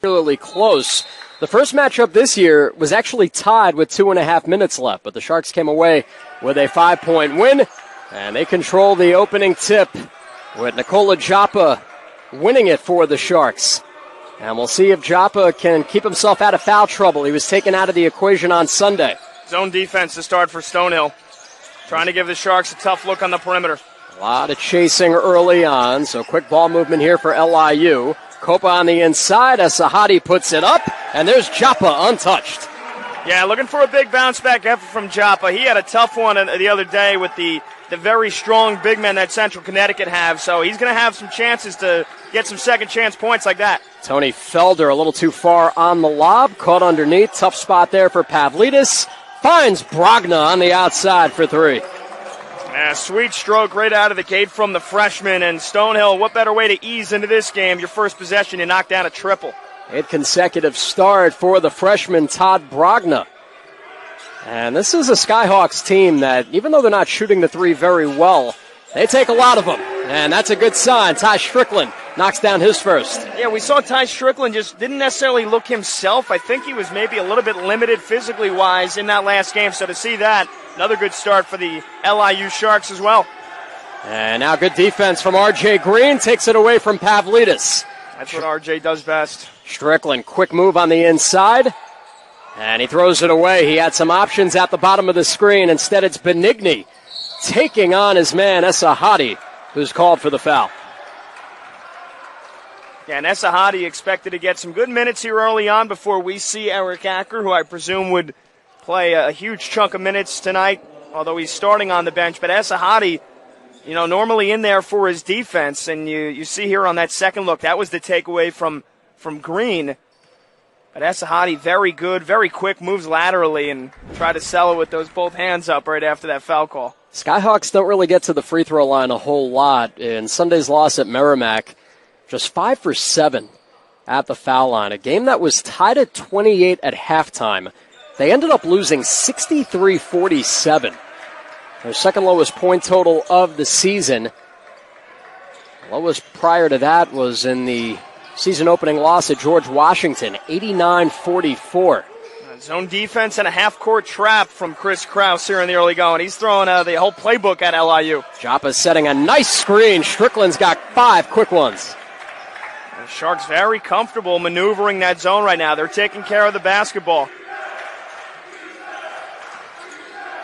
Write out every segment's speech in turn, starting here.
particularly close. The first matchup this year was actually tied with 2.5 minutes left, but the Sharks came away with a 5-point win, and they control the opening tip with Nikola Joppa winning it for the Sharks. And we'll see if Joppa can keep himself out of foul trouble. He was taken out of the equation on Sunday. Zone defense to start for Stonehill. Trying to give the Sharks a tough look on the perimeter. A lot of chasing early on, so quick ball movement here for LIU. Kopa on the inside as Sahadi puts it up, and there's Joppa untouched. Yeah, looking for a big bounce-back effort from Joppa. He had a tough one the other day with the very strong big men that Central Connecticut have, so he's going to have some chances to get some second-chance points like that. Tony Felder a little too far on the lob, caught underneath. Tough spot there for Pavlidis. Finds Brogna on the outside for three. Yeah, sweet stroke right out of the gate from the freshman. And Stonehill, what better way to ease into this game? Your first possession, you knock down a triple. 8 consecutive start for the freshman Todd Brogna. And this is a Skyhawks team that, even though they're not shooting the three very well, they take a lot of them. And that's a good sign. Tai Strickland knocks down his first. Yeah, we saw Tai Strickland just didn't necessarily look himself. I think he was maybe a little bit limited physically-wise in that last game. So to see that, another good start for the LIU Sharks as well. And now good defense from R.J. Green. Takes it away from Pavlidis. That's what R.J. does best. Strickland, quick move on the inside. And he throws it away. He had some options at the bottom of the screen. Instead, it's Benigni taking on his man, Esahadi, who's called for the foul. Yeah, and Esahadi expected to get some good minutes here early on before we see Eric Acker, who I presume would play a huge chunk of minutes tonight, although he's starting on the bench. But Esahadi, normally in there for his defense, and you see here on that second look, that was the takeaway from Green. But Esahadi, very good, very quick, moves laterally and try to sell it with those both hands up right after that foul call. Skyhawks don't really get to the free throw line a whole lot. In Sunday's loss at Merrimack, just 5 for 7 at the foul line. A game that was tied at 28 at halftime. They ended up losing 63-47. Their second lowest point total of the season. Lowest prior to that was in the season opening loss at George Washington, 89-44. Zone defense and a half-court trap from Chris Krause here in the early going. He's throwing the whole playbook at LIU. Joppa's setting a nice screen. Strickland's got 5 quick ones. The Sharks very comfortable maneuvering that zone right now. They're taking care of the basketball.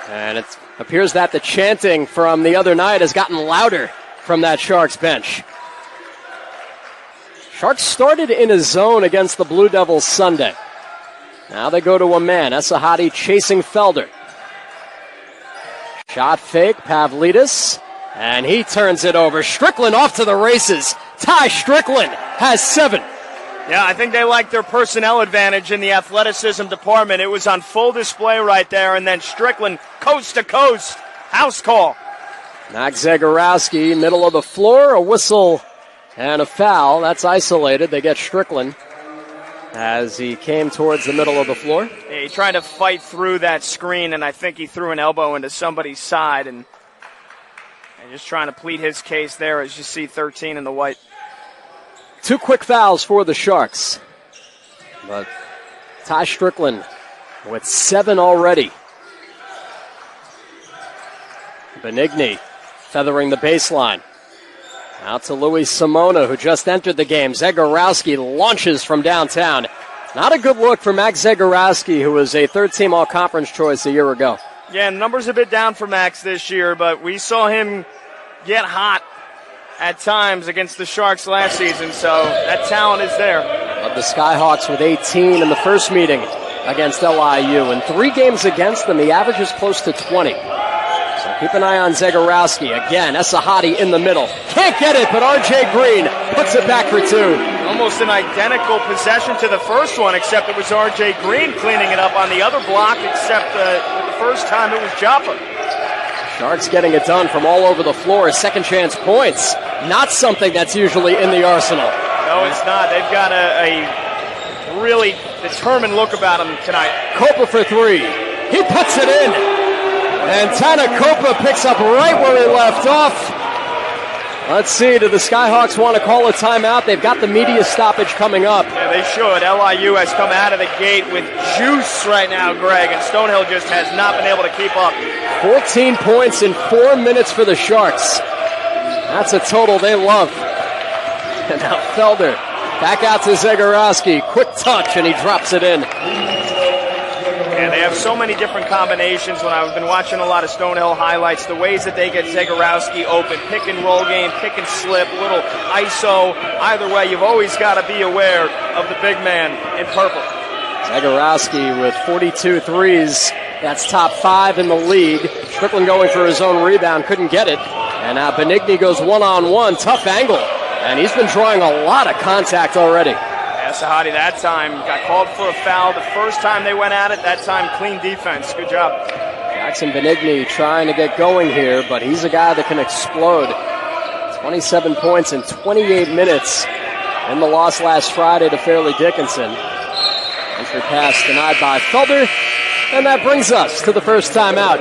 And it appears that the chanting from the other night has gotten louder from that Sharks bench. Sharks started in a zone against the Blue Devils Sunday. Now they go to a man. Esahadi chasing Felder. Shot fake, Pavlidis. And he turns it over. Strickland off to the races. Tai Strickland has 7. Yeah, I think they like their personnel advantage in the athleticism department. It was on full display right there. And then Strickland, coast to coast, house call. Max Zagorowski, middle of the floor, a whistle and a foul. That's isolated. They get Strickland as he came towards the middle of the floor. Yeah, he tried to fight through that screen, and I think he threw an elbow into somebody's side. And just trying to plead his case there as you see 13 in the white. 2 quick fouls for the Sharks. But Tai Strickland with 7 already. Benigni feathering the baseline. Out to Louis Simona, who just entered the game. Zagorowski launches from downtown. Not a good look for Max Zagorowski, who was a third-team All-Conference choice a year ago. Yeah, numbers a bit down for Max this year, but we saw him get hot at times against the Sharks last season, so that talent is there. Of the Skyhawks with 18 in the first meeting against LIU. In 3 games against them, the average is close to 20. So keep an eye on Zagorowski. Again, Esahadi in the middle. Can't get it, but R.J. Green puts it back for 2. Almost an identical possession to the first one, except it was R.J. Green cleaning it up on the other block, except the first time it was Joppa. Sharks getting it done from all over the floor. Second chance points. Not something that's usually in the arsenal. No, it's not. They've got a really determined look about them tonight. Kopa for 3. He puts it in. And Tana Kopa picks up right where he left off. Let's see, do the Skyhawks want to call a timeout? They've got the media stoppage coming up. Yeah, they should. LIU has come out of the gate with juice right now, Greg, and Stonehill just has not been able to keep up. 14 points in 4 minutes for the Sharks. That's a total they love. And now Felder back out to Zagorowski. Quick touch, and he drops it in. Yeah, they have so many different combinations. When I've been watching a lot of Stonehill highlights, the ways that they get Zagorowski open, pick and roll game, pick and slip, little ISO. Either way, you've always got to be aware of the big man in purple. Zagorowski with 42 threes. That's top 5 in the league. Strickland going for his own rebound, couldn't get it. And now Benigni goes one-on-one, tough angle. And he's been drawing a lot of contact already. Sahadi that time got called for a foul. The first time they went at it, that time clean defense. Good job. Jackson Benigni trying to get going here, but he's a guy that can explode. 27 points in 28 minutes in the loss last Friday to Fairleigh Dickinson. Entry pass denied by Felder, and that brings us to the first timeout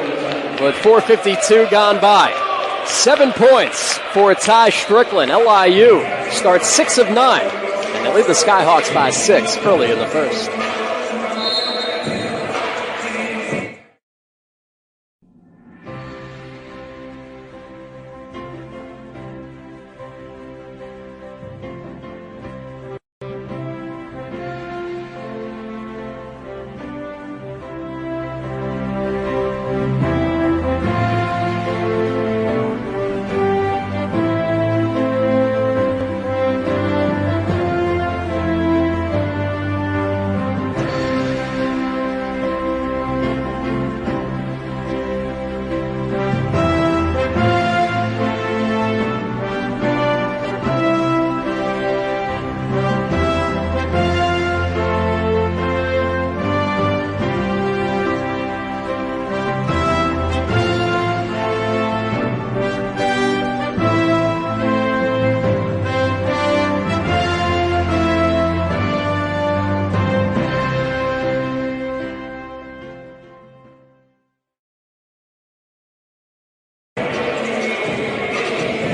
with 4:52 gone by. 7 points for Tai Strickland. LIU starts 6 of 9. And they lead the Skyhawks by 6 early in the first.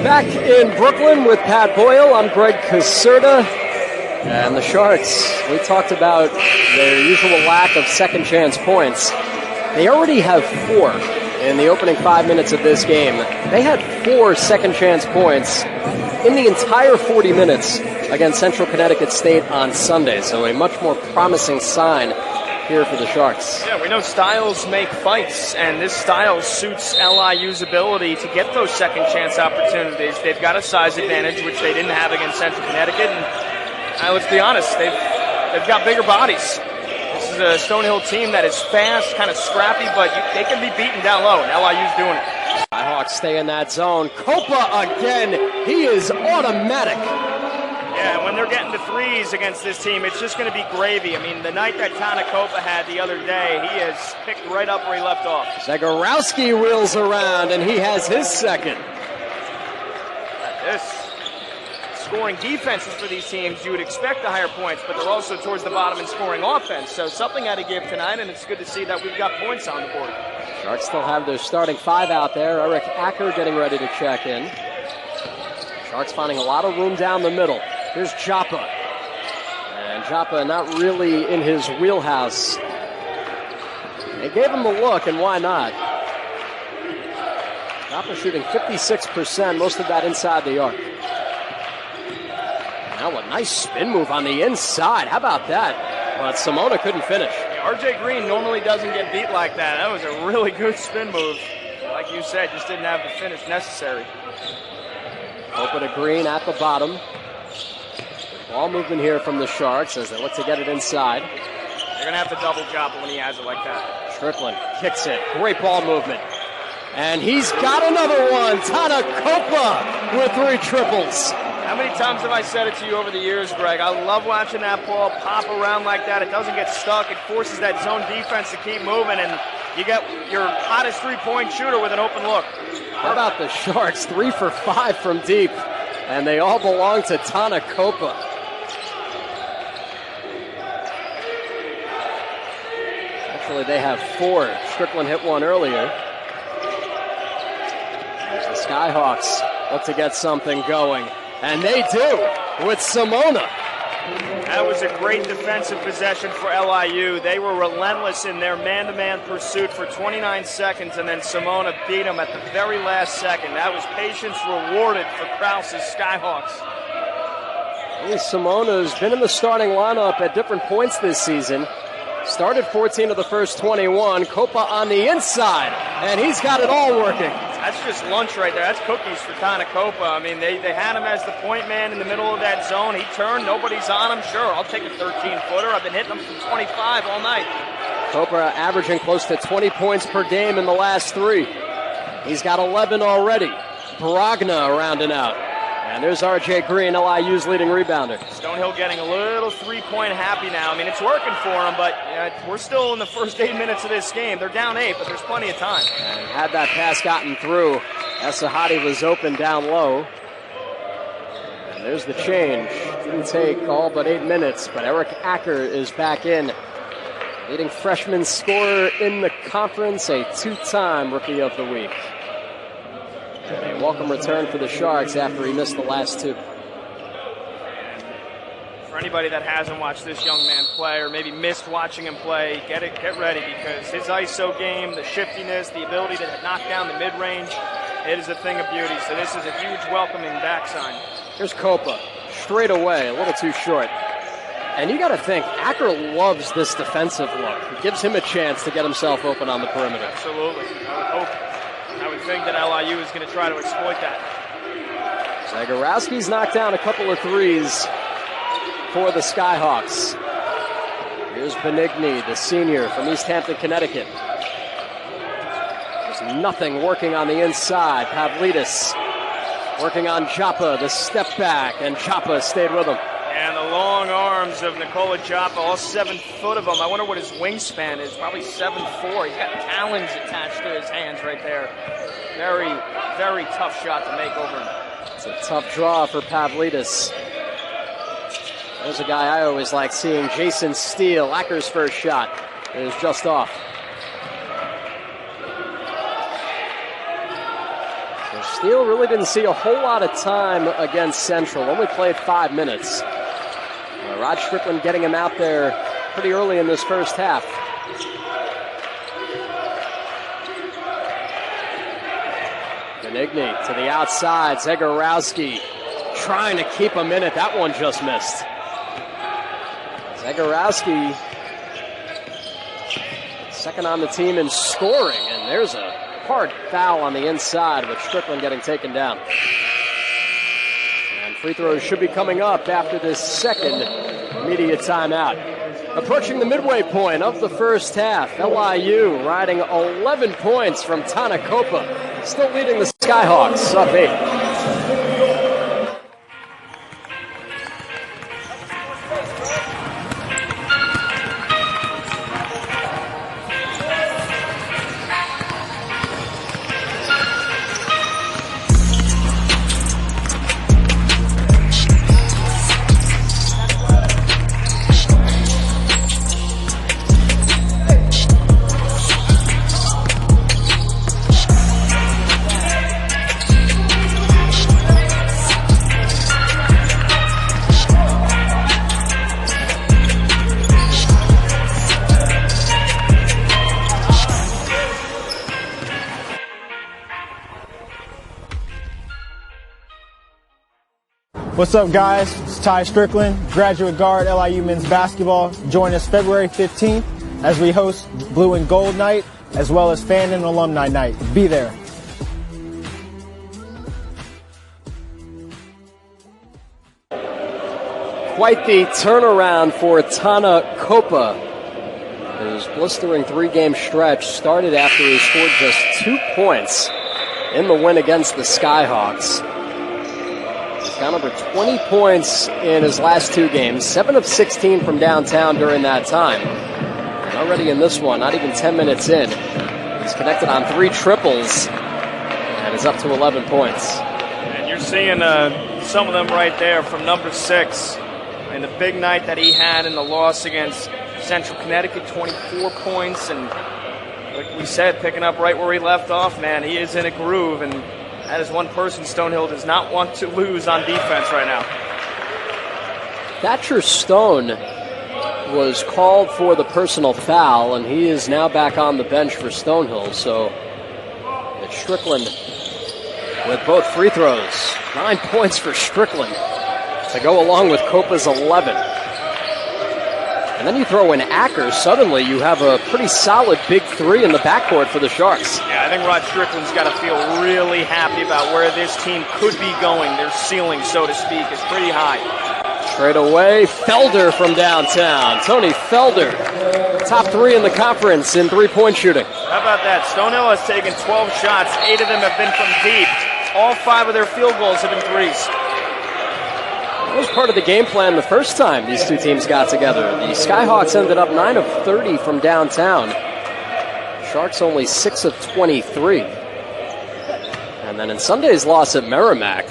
Back in Brooklyn with Pat Boyle, I'm Greg Caserta. And the Sharks, we talked about their usual lack of second chance points. They already have 4 in the opening 5 minutes of this game. They had 4 second chance points in the entire 40 minutes against Central Connecticut State on Sunday. So a much more promising sign here for the Sharks. Yeah, we know styles make fights, and this style suits LIU's ability to get those second chance opportunities. They've got a size advantage, which they didn't have against Central Connecticut, and let's be honest, they've got bigger bodies. This is a Stonehill team that is fast, kind of scrappy, but they can be beaten down low, and LIU's doing it. Skyhawks stay in that zone. Copa again. He is automatic. Yeah, when they're getting the threes against this team, it's just going to be gravy. I mean, the night that Tana Copa had the other day, he has picked right up where he left off. Zagorowski wheels around, and he has his second. This scoring defenses for these teams, you would expect the higher points, but they're also towards the bottom in scoring offense. So something had to give tonight, and it's good to see that we've got points on the board. Sharks still have their starting 5 out there. Eric Acker getting ready to check in. Sharks finding a lot of room down the middle. Here's Joppa. And Joppa not really in his wheelhouse. They gave him the look, and why not? Joppa shooting 56%, most of that inside the arc. Now a nice spin move on the inside. How about that? But Simona couldn't finish. RJ Green normally doesn't get beat like that. That was a really good spin move. Like you said, just didn't have the finish necessary. Open to Green at the bottom. Ball movement here from the Sharks as they look to get it inside. They're going to have to double Joppa when he has it like that. Strickland kicks it. Great ball movement. And he's got another one. Tana Copa with 3 triples. How many times have I said it to you over the years, Greg? I love watching that ball pop around like that. It doesn't get stuck. It forces that zone defense to keep moving, and you get your hottest three-point shooter with an open look. How about the Sharks? 3 for 5 from deep, and they all belong to Tana Copa. Actually, they have 4. Strickland hit one earlier. There's the Skyhawks look to get something going. And they do with Simona. That was a great defensive possession for LIU. They were relentless in their man-to-man pursuit for 29 seconds, and then Simona beat them at the very last second. That was patience rewarded for Krause's Skyhawks. Simona's been in the starting lineup at different points this season. Started 14 of the first 21. Copa on the inside, and he's got it all working. That's just lunch right there. That's cookies for Copa. I mean, they had him as the point man in the middle of that zone. He turned. Nobody's on him. Sure, I'll take a 13-footer. I've been hitting them from 25 all night. Copa averaging close to 20 points per game in the last 3. He's got 11 already. Brogna rounding out. And there's R.J. Green, LIU's leading rebounder. Stonehill getting a little three-point happy now. I mean, it's working for him, but we're still in the first 8 minutes of this game. They're down 8, but there's plenty of time. And had that pass gotten through, Esahati was open down low. And there's the change. Didn't take all but 8 minutes, but Eric Acker is back in. Leading freshman scorer in the conference, a 2-time Rookie of the Week. And a welcome return for the Sharks after he missed the last 2. For anybody that hasn't watched this young man play or maybe missed watching him play, get ready, because his ISO game, the shiftiness, the ability to knock down the mid-range, it is a thing of beauty. So this is a huge welcoming back sign. Here's Copa, straight away, a little too short. And you got to think, Acker loves this defensive look. It gives him a chance to get himself open on the perimeter. Absolutely. I would think that LIU is going to try to exploit that. Zagorowski's knocked down a couple of threes for the Skyhawks. Here's Benigni, the senior from East Hampton, Connecticut. There's nothing working on the inside. Pavlidis working on Joppa, the step back, and Joppa stayed with him. And the long arms of Nikola Joppa, all 7 foot of him. I wonder what his wingspan is. Probably 7'4". He's got talons attached to his hands right there. Very, very tough shot to make over him. It's a tough draw for Pavlidis. There's a guy I always like seeing, Jason Steele. Acker's first shot is just off. So Steele really didn't see a whole lot of time against Central. Only played 5 minutes. Rod Strickland getting him out there pretty early in this first half. Benigni to the outside. Zagorowski trying to keep him in it. That one just missed. Zagorowski, second on the team in scoring, and there's a hard foul on the inside with Strickland getting taken down. And free throws should be coming up after this second media timeout. Approaching the midway point of the first half, LIU riding 11 points from Tana Copa, still leading the Skyhawks up 8. What's up, guys? It's Tai Strickland, graduate guard, LIU men's basketball. Join us February 15th as we host Blue and Gold Night, as well as Fan and Alumni Night. Be there. Quite the turnaround for Tana Copa. His blistering 3-game stretch started after he scored just 2 points in the win against the Skyhawks. He's got over 20 points in his last 2 games, 7 of 16 from downtown during that time. And already in this one, not even 10 minutes in, he's connected on 3 triples and is up to 11 points. And you're seeing some of them right there from number 6. And the big night that he had in the loss against Central Connecticut, 24 points. And like we said, picking up right where he left off, man, he is in a groove. And That is one person Stonehill does not want to lose on defense right now. Thatcher Stone was called for the personal foul, and he is now back on the bench for Stonehill. So it's Strickland with both free throws. 9 points for Strickland to go along with Copa's 11. And then you throw in Acker. Suddenly you have a pretty solid big three in the backcourt for the Sharks. Yeah, I think Rod Strickland's got to feel really happy about where this team could be going. Their ceiling, so to speak, is pretty high. Straight away, Felder from downtown. Tony Felder, top three in the conference in three-point shooting. How about that? Stonehill has taken 12 shots. 8 of them have been from deep. All 5 of their field goals have been threes. That was part of the game plan the first time these two teams got together. The Skyhawks ended up 9 of 30 from downtown. Sharks only 6 of 23. And then in Sunday's loss at Merrimack,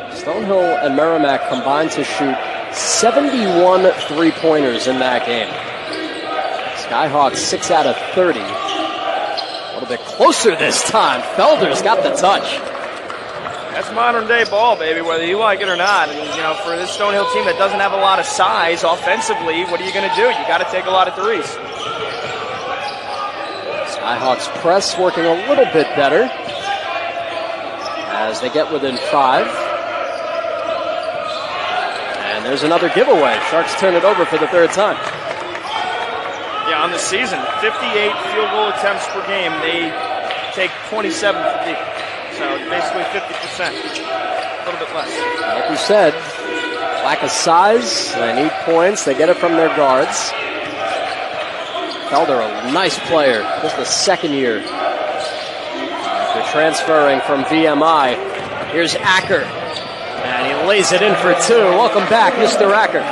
Stonehill and Merrimack combined to shoot 71 three-pointers in that game. Skyhawks 6 out of 30. A little bit closer this time. Felder's got the touch. That's modern day ball, baby, whether you like it or not. And, for this Stonehill team that doesn't have a lot of size offensively, what are you going to do? You got to take a lot of threes. Skyhawks press working a little bit better as they get within 5. And there's another giveaway. Sharks turn it over for the third time. Yeah, on the season, 58 field goal attempts per game. They take 27 from deep. So basically 50%. A little bit less. Like you said, lack of size. They need points. They get it from their guards. Felder, a nice player. Just the second year. They're transferring from VMI. Here's Acker. And he lays it in for 2. Welcome back, Mr. Acker.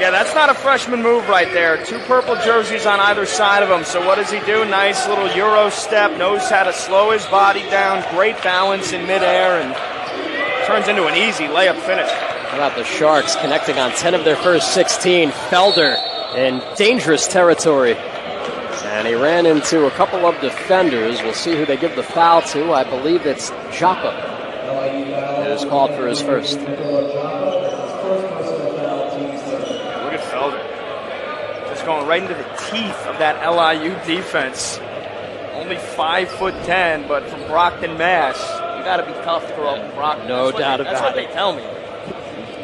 Yeah, that's not a freshman move right there. 2 purple jerseys on either side of him. So what does he do? Nice little Euro step. Knows how to slow his body down. Great balance in midair. And turns into an easy layup finish. How about the Sharks connecting on 10 of their first 16? Felder in dangerous territory. And he ran into a couple of defenders. We'll see who they give the foul to. I believe it's Joppa, who is called for his first. Going right into the teeth of that LIU defense. Only 5'10", but from Brockton, Mass. You got to be tough to grow up in Brockton. No doubt about it. That's what they tell me.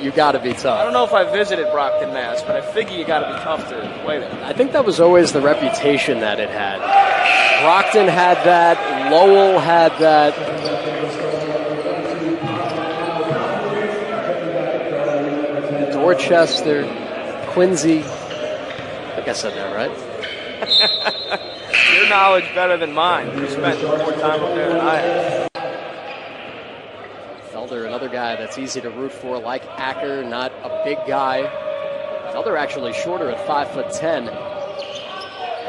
You got to be tough. I don't know if I visited Brockton, Mass, but I figure you got to be tough to play there. I think that was always the reputation that it had. Brockton had that. Lowell had that. Dorchester, Quincy. I said that right. Your knowledge better than mine. You spent more time up there than I have. Felder, another guy that's easy to root for, like Acker, not a big guy. Felder actually shorter at 5'10".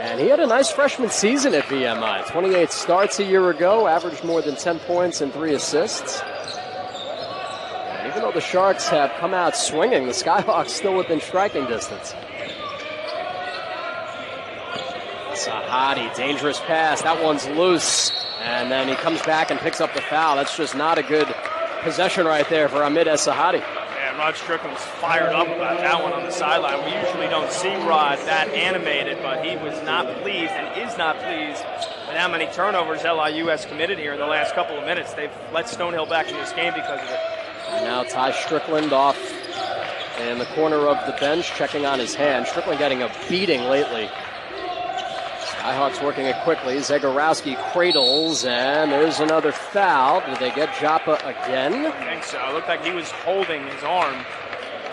And he had a nice freshman season at VMI. 28 starts a year ago, averaged more than 10 points and 3 assists. And even though the Sharks have come out swinging, the Skyhawks still within striking distance. Sahadi, dangerous pass. That one's loose. And then he comes back and picks up the foul. That's just not a good possession right there for Ahmed Sahadi. Yeah, Rod Strickland was fired up about that one on the sideline. We usually don't see Rod that animated, but he was not pleased and is not pleased with how many turnovers LIU has committed here in the last couple of minutes. They've let Stonehill back in this game because of it. And now Tai Strickland off in the corner of the bench, checking on his hand. Strickland getting a beating lately. Skyhawks working it quickly. Zegorowski cradles, and there's another foul. Did they get Joppa again? I think so. It looked like he was holding his arm.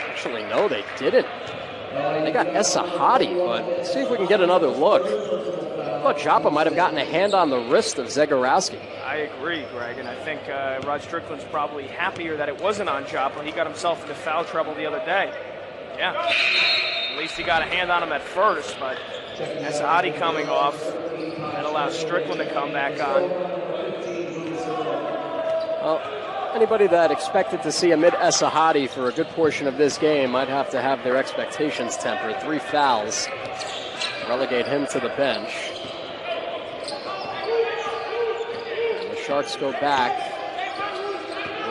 Actually, no, they didn't. They got Esahadi, but let's see if we can get another look. I thought Joppa might have gotten a hand on the wrist of Zegorowski. I agree, Greg, and I think Rod Strickland's probably happier that it wasn't on Joppa. He got himself into foul trouble the other day. Yeah. At least he got a hand on him at first, but Esahadi coming off. That allows Strickland to come back on. Well, anybody that expected to see Ahmed Esahadi for a good portion of this game might have to have their expectations tempered. 3 fouls relegate him to the bench. And the Sharks go back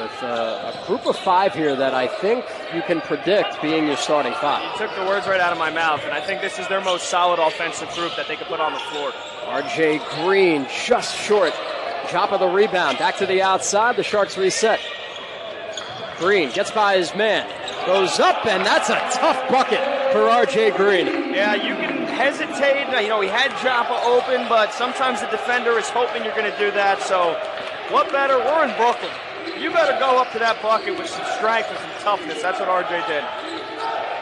with a group of 5 here that I think you can predict being your starting 5. You took the words right out of my mouth, and I think this is their most solid offensive group that they could put on the floor. RJ Green just short. Joppa the rebound. Back to the outside. The Sharks reset. Green gets by his man. Goes up, and that's a tough bucket for RJ Green. Yeah, you can hesitate. You know, he had Joppa open, but sometimes the defender is hoping you're going to do that. So what better? We're in Brooklyn. You better go up to that bucket with some strength and some toughness. That's what RJ did.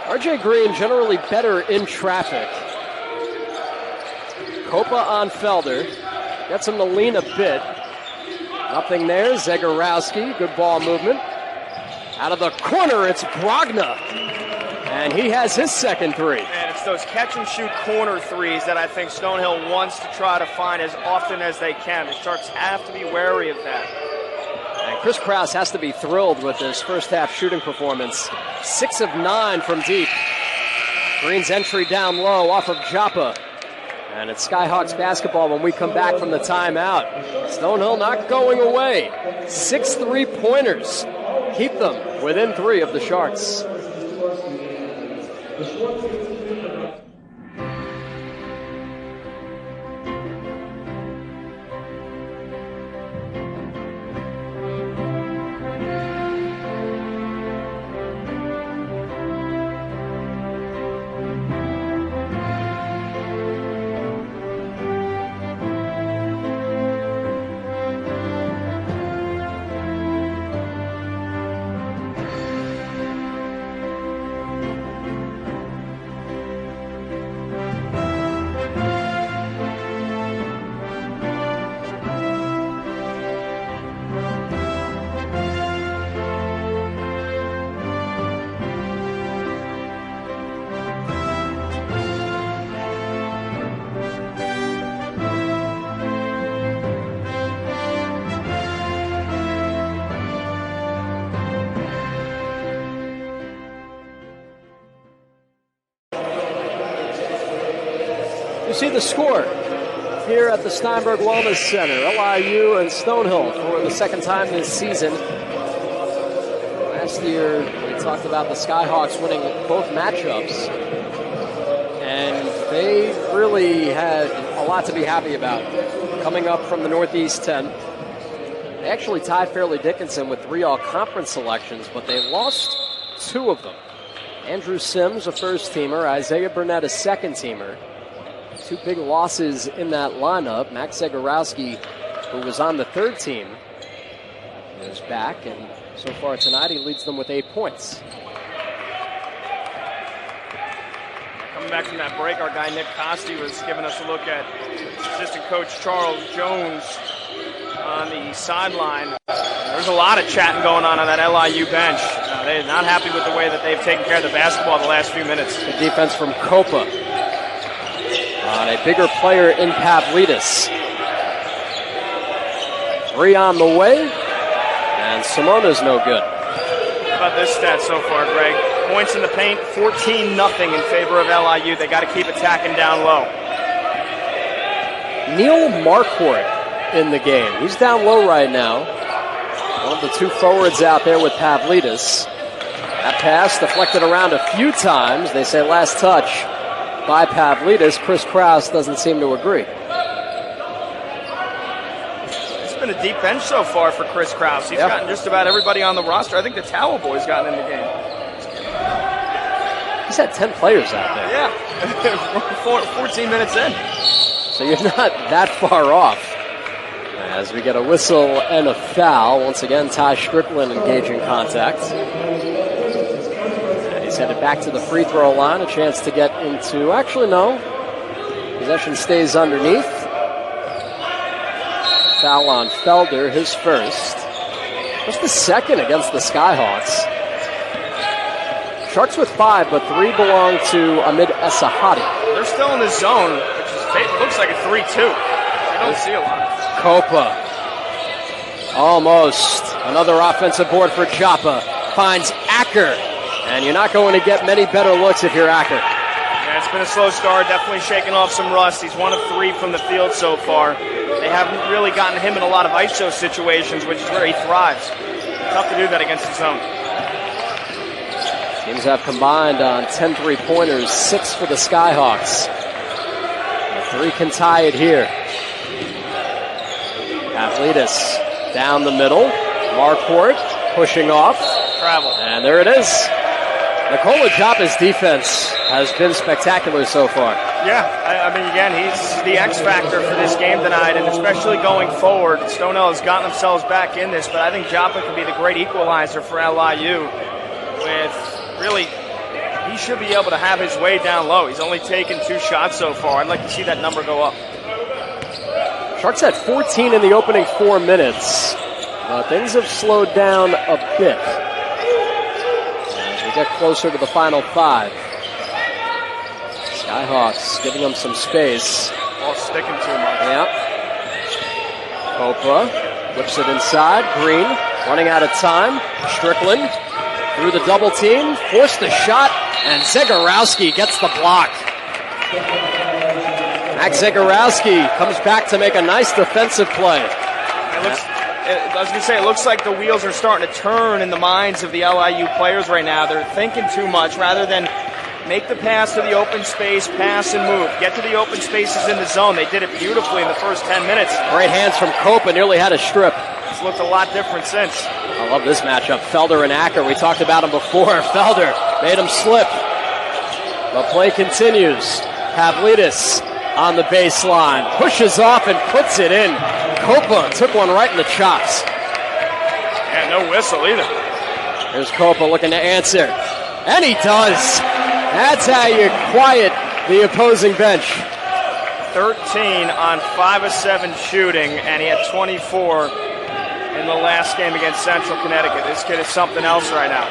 RJ Green generally better in traffic. Kopa on Felder. Gets him to lean a bit. Nothing there. Zegarowski. Good ball movement. Out of the corner, it's Brogna. And he has his second 3. And it's those catch-and-shoot corner threes that I think Stonehill wants to try to find as often as they can. The Sharks have to be wary of that. And Chris Krause has to be thrilled with his first-half shooting performance. 6 of 9 from deep. Green's entry down low off of Joppa. And it's Skyhawks basketball when we come back from the timeout. Stonehill not going away. 6 3-pointers. Keep them within 3 of the Sharks. You see the score here at the Steinberg Wellness Center. LIU and Stonehill for the second time this season. Last year, we talked about the Skyhawks winning both matchups, and they really had a lot to be happy about. Coming up from the Northeast 10, they actually tied Fairleigh Dickinson with 3 all-conference selections, but they lost 2 of them. Andrew Sims, a first-teamer, Isaiah Burnett, a second-teamer. 2 big losses in that lineup. Max Zegarowski, who was on the third team, is back, and so far tonight he leads them with 8 points. Coming back from that break, our guy Nick Costi was giving us a look at assistant coach Charles Jones on the sideline. There's a lot of chatting going on that LIU bench. They're not happy with the way that they've taken care of the basketball the last few minutes. Good defense from Kopa. On a bigger player in Pavlidis. 3 on the way, and Simona's no good. How about this stat so far, Greg? Points in the paint, 14-0 in favor of LIU. They got to keep attacking down low. Neil Marquardt in the game. He's down low right now. One of the 2 forwards out there with Pavlidis. That pass deflected around a few times. They say last touch by Pavlidis. Chris Krause doesn't seem to agree. It's been a deep bench so far for Chris Krause. He's gotten just about everybody on the roster. I think the Towel Boy's gotten in the game. He's had 10 players out there. Yeah, 14 minutes in. So you're not that far off. As we get a whistle and a foul. Once again, Tai Strickland engaging contact. He's headed back to the free throw line, a chance to get into, actually no, possession stays underneath. Foul on Felder, his first. Just the second against the Skyhawks. Sharks with 5, but 3 belong to Ahmed Esahadi. They're still in the zone, which looks like a 3-2. I don't see a lot. Kopa. Almost. Another offensive board for Joppa. Finds Acker. And you're not going to get many better looks if you're Acker. Yeah, it's been a slow start, definitely shaking off some rust. He's 1 of 3 from the field so far. They haven't really gotten him in a lot of ISO situations, which is where he thrives. Tough to do that against the zone. Teams have combined on 10 three-pointers, 6 for the Skyhawks. 3 can tie it here. Pavlidis down the middle. Marquardt pushing off. Travel. And there it is. Nikola Jopa's defense has been spectacular so far. Yeah, I mean, again, he's the X factor for this game tonight, and especially going forward. Stonehill has gotten themselves back in this, but I think Jopa could be the great equalizer for LIU. Really, he should be able to have his way down low. He's only taken 2 shots so far. I'd like to see that number go up. Sharks had 14 in the opening 4 minutes, but things have slowed down a bit as we get closer to the final 5. Skyhawks giving them some space. Ball sticking too much. Yep. Copa whips it inside. Green running out of time. Strickland through the double team, forced the shot, and Zagorowski gets the block. Max Zagorowski comes back to make a nice defensive play. It looks like the wheels are starting to turn in the minds of the LIU players right now. They're thinking too much rather than make the pass to the open space, pass and move. Get to the open spaces in the zone. They did it beautifully in the first 10 minutes. Great hands from Copa, nearly had a strip. It's looked a lot different since. I love this matchup. Felder and Acker. We talked about him before. Felder made him slip. The play continues. Pavlidis on the baseline. Pushes off and puts it in. Copa took one right in the chops. Yeah, no whistle either. Here's Copa looking to answer. And he does. That's how you quiet the opposing bench. 13 on 5 of 7 shooting, and he had 24 in the last game against Central Connecticut. This kid is something else right now.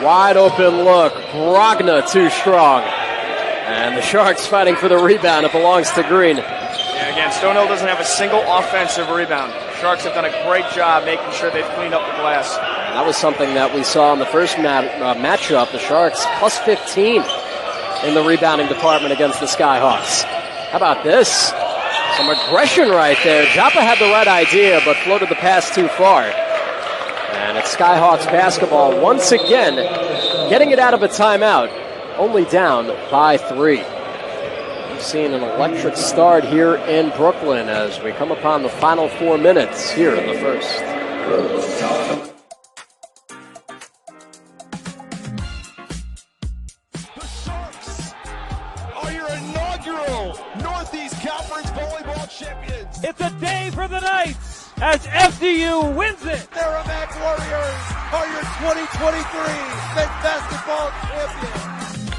Wide open look. Brogna too strong. And the Sharks fighting for the rebound. It belongs to Green. Yeah, again, Stonehill doesn't have a single offensive rebound. The Sharks have done a great job making sure they've cleaned up the glass. And that was something that we saw in the first matchup. The Sharks plus 15 in the rebounding department against the Skyhawks. How about this? Some aggression right there. Joppa had the right idea, but floated the pass too far. And it's Skyhawks basketball once again, getting it out of a timeout, only down by 3. We've seen an electric start here in Brooklyn as we come upon the final 4 minutes here in the first. It's a day for the Knights as FDU wins it. Merrimack Warriors are your 2023 men's basketball champions.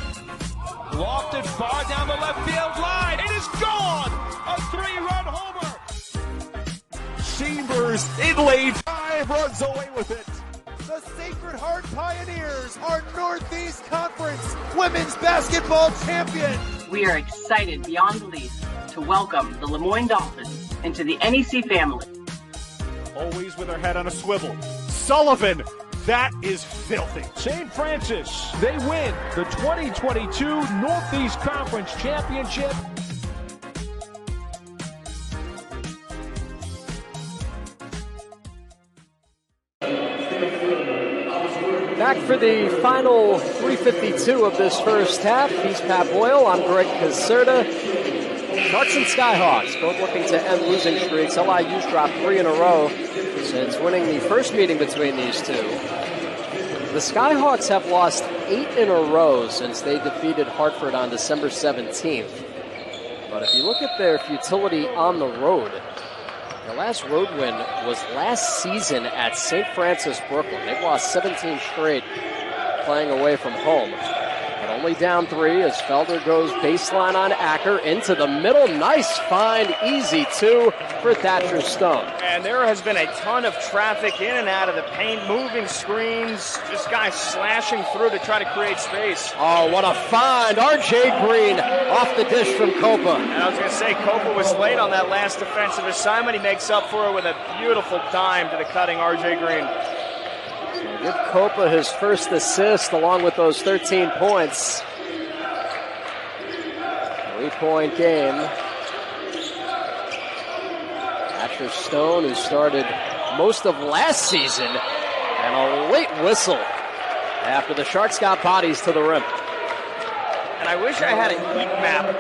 Lofted far down the left field line. It is gone. A 3-run homer. Chambers in lane 5 runs away with it. The Sacred Heart Pioneers are Northeast Conference women's basketball champion. We are excited beyond belief to welcome the Lemoyne Dolphins into the NEC family. Always with her head on a swivel. Sullivan, that is filthy. St. Francis, they win the 2022 Northeast Conference Championship. Back for the final 3:52 of this first half. He's Pat Boyle. I'm Greg Caserta. Sharks and Skyhawks both looking to end losing streaks. LIU's dropped 3 in a row since winning the first meeting between these two. The Skyhawks have lost 8 in a row since they defeated Hartford on December 17th. But if you look at their futility on the road, their last road win was last season at St. Francis, Brooklyn. They've lost 17 straight playing away from home. But only down 3 as Felder goes baseline on Acker into the middle. Nice find, easy 2 for Thatcher Stone. And there has been a ton of traffic in and out of the paint, moving screens, just guys slashing through to try to create space. Oh, what a find. R.J. Green off the dish from Copa. And I was going to say, Copa was late on that last defensive assignment. He makes up for it with a beautiful dime to the cutting R.J. Green. Give Copa his first assist along with those 13 points. 3-point game. Thatcher Stone, who started most of last season And a late whistle after the Sharks got bodies to the rim. And I wish I had a heat map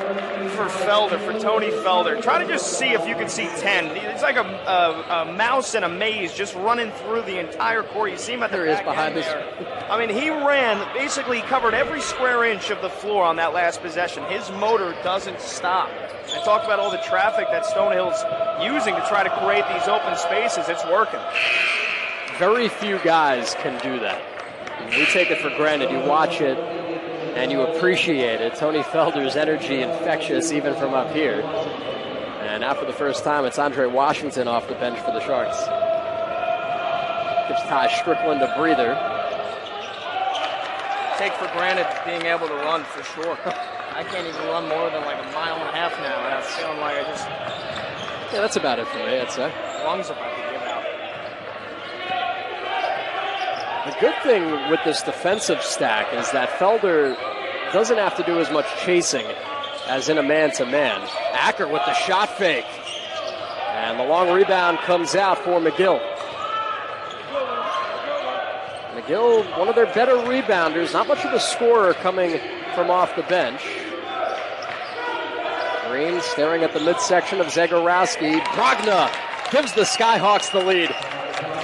for Felder, for Tony Felder. Try to just see if you can see 10. It's like a mouse in a maze just running through the entire court. You see him at the back behind end there. I mean, he ran, basically covered every square inch of the floor on that last possession. His motor doesn't stop. I talked about all the traffic that Stonehill's using to try to create these open spaces. It's working. Very few guys can do that. We take it for granted. You watch it and you appreciate it. Tony Felder's energy infectious even from up here. And now for the first time, it's Andre Washington off the bench for the Sharks. Gives Tai Strickland a breather. Take for granted being able to run, for sure. I can't even run more than like a mile and a half now, and I'm feeling like I just... Yeah, that's about it for me, I'd say. Lungs about to give out. The good thing with this defensive stack is that Felder doesn't have to do as much chasing as in a man-to-man. Acker with the shot fake. And the long rebound comes out for McGill. McGill, one of their better rebounders, not much of a scorer coming from off the bench. Green staring at the midsection of Zagorowski. Brogna gives the Skyhawks the lead.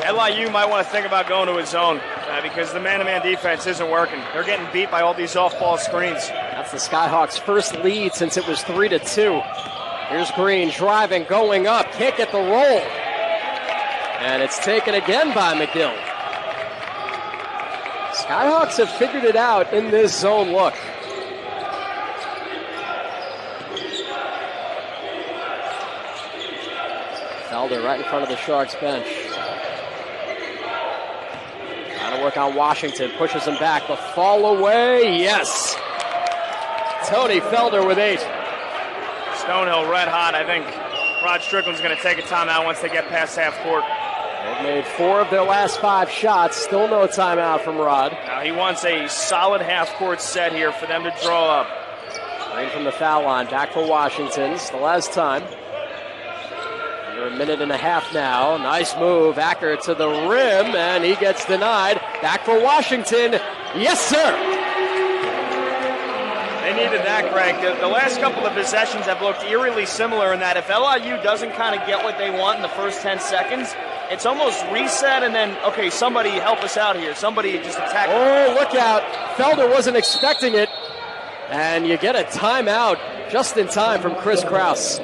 LIU might want to think about going to his zone because the man-to-man defense isn't working. They're getting beat by all these off-ball screens. That's the Skyhawks' first lead since it was 3-2. Here's Green driving, going up, can't get the roll. And it's taken again by McGill. Skyhawks have figured it out in this zone look. Felder right in front of the Sharks bench. Trying to work on Washington, pushes him back. The fall away, yes. Tony Felder with 8. Stonehill red hot. I think Rod Strickland's going to take a timeout once they get past half court. They've made 4 of their last 5 shots. Still no timeout from Rod. Now he wants a solid half-court set here for them to draw up. Green from the foul line. Back for Washington. It's the last time. Under a minute and a half now. Nice move. Acker to the rim, and he gets denied. Back for Washington. Yes, sir. They needed that, Greg. The last couple of possessions have looked eerily similar in that if LIU doesn't kind of get what they want in the first 10 seconds, it's almost reset and then, okay, somebody help us out here. Somebody just attack. Oh, look out. Felder wasn't expecting it. And you get a timeout just in time from Chris Krause.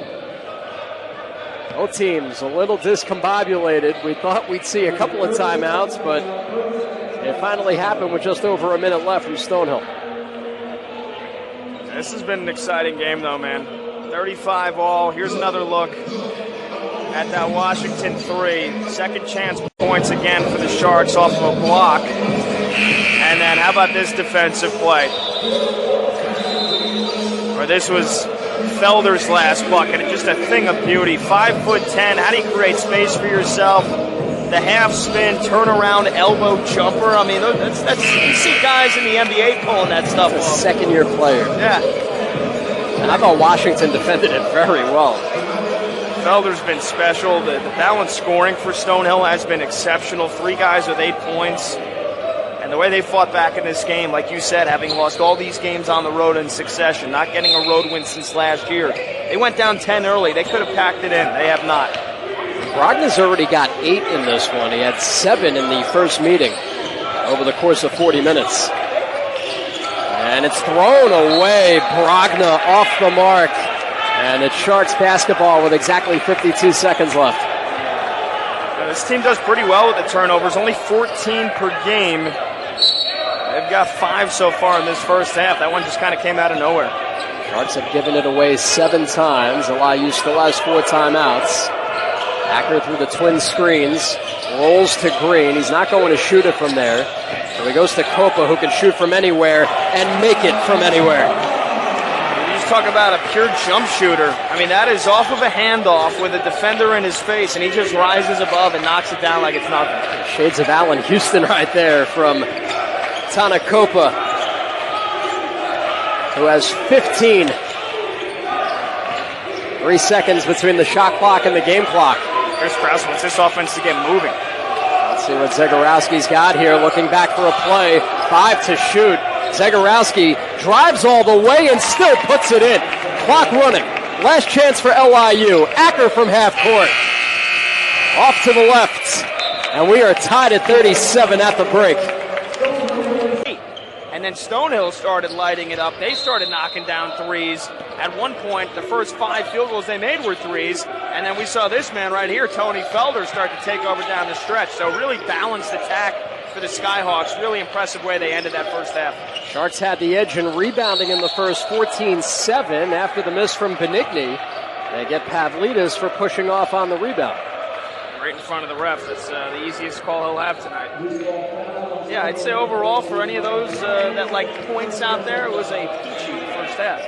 Both teams a little discombobulated. We thought we'd see a couple of timeouts, but it finally happened with just over a minute left from Stonehill. This has been an exciting game, though, man. 35 all. Here's another look at that Washington 3. Second chance points again for the Sharks off of a block. And then how about this defensive play? Or this was Felder's last bucket. Just a thing of beauty. 5'10". How do you create space for yourself? The half spin, turnaround, elbow jumper. I mean, that's you see guys in the NBA pulling that stuff off. A second-year player. Yeah. And I thought Washington defended it very well. Felder's been special. The balanced scoring for Stonehill has been exceptional. 3 guys with 8 points. And the way they fought back in this game, like you said, having lost all these games on the road in succession, not getting a road win since last year. They went down 10 early. They could have packed it in. They have not. Brogna's already got 8 in this one. He had 7 in the first meeting over the course of 40 minutes. And it's thrown away. Brogna off the mark. And it's Sharks basketball with exactly 52 seconds left. Now, this team does pretty well with the turnovers, only 14 per game. They've got 5 so far in this first half. That one just kind of came out of nowhere. Sharks have given it away 7 times. LIU still has 4 timeouts. Acker through the twin screens, rolls to Green. He's not going to shoot it from there. So he goes to Copa, who can shoot from anywhere and make it from anywhere. You just talk about a pure jump shooter. I mean, that is off of a handoff with a defender in his face, and he just rises above and knocks it down like it's nothing. Shades of Allen Houston right there from Tana Copa, who has 15. 3 seconds between the shot clock and the game clock. Chris Krause wants this offense to get moving. Let's See what Zegorowski's got here, looking back for a play. 5 to shoot. Zegorowski drives all the way and still puts it in. Clock running. Last chance for LIU. Acker from half court. Off to the left. And we are tied at 37 at the break. And then Stonehill started lighting it up. They started knocking down threes. At one point, the first 5 field goals they made were threes. And then we saw this man right here, Tony Felder, start to take over down the stretch. So really balanced attack for the Skyhawks. Really impressive way they ended that first half. Sharks had the edge in rebounding in the first, 14-7 after the miss from Benigni. They get Pavlidis for pushing off on the rebound. Right in front of the ref. That's the easiest call he'll have tonight. Yeah, I'd say overall for any of those that like points out there, it was a peachy first half.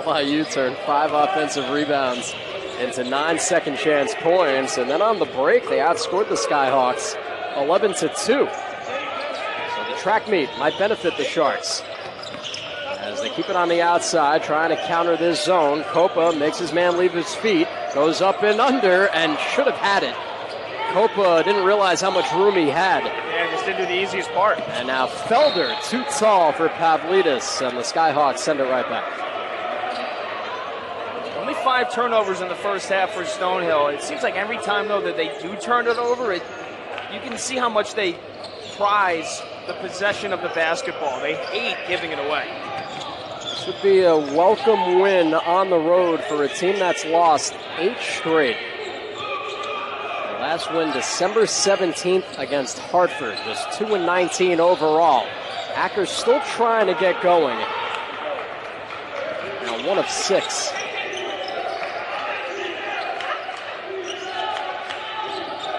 LIU turned 5 offensive rebounds into 9 second chance points, and then on the break they outscored the Skyhawks 11-2. So the track meet might benefit the Sharks as they keep it on the outside, trying to counter this zone. Copa makes his man leave his feet, goes up and under, and should have had it. Copa didn't realize how much room he had. Yeah, just didn't do the easiest part. And now Felder, too tall for Pavlidis, and the Skyhawks send it right back. Only 5 turnovers in the first half for Stonehill. It seems like every time, though, that they do turn it over, you can see how much they prize the possession of the basketball. They hate giving it away. This would be a welcome win on the road for a team that's lost 8 straight. The last win December 17th against Hartford, just 2-19 overall. Acker's still trying to get going. Now 1 of 6.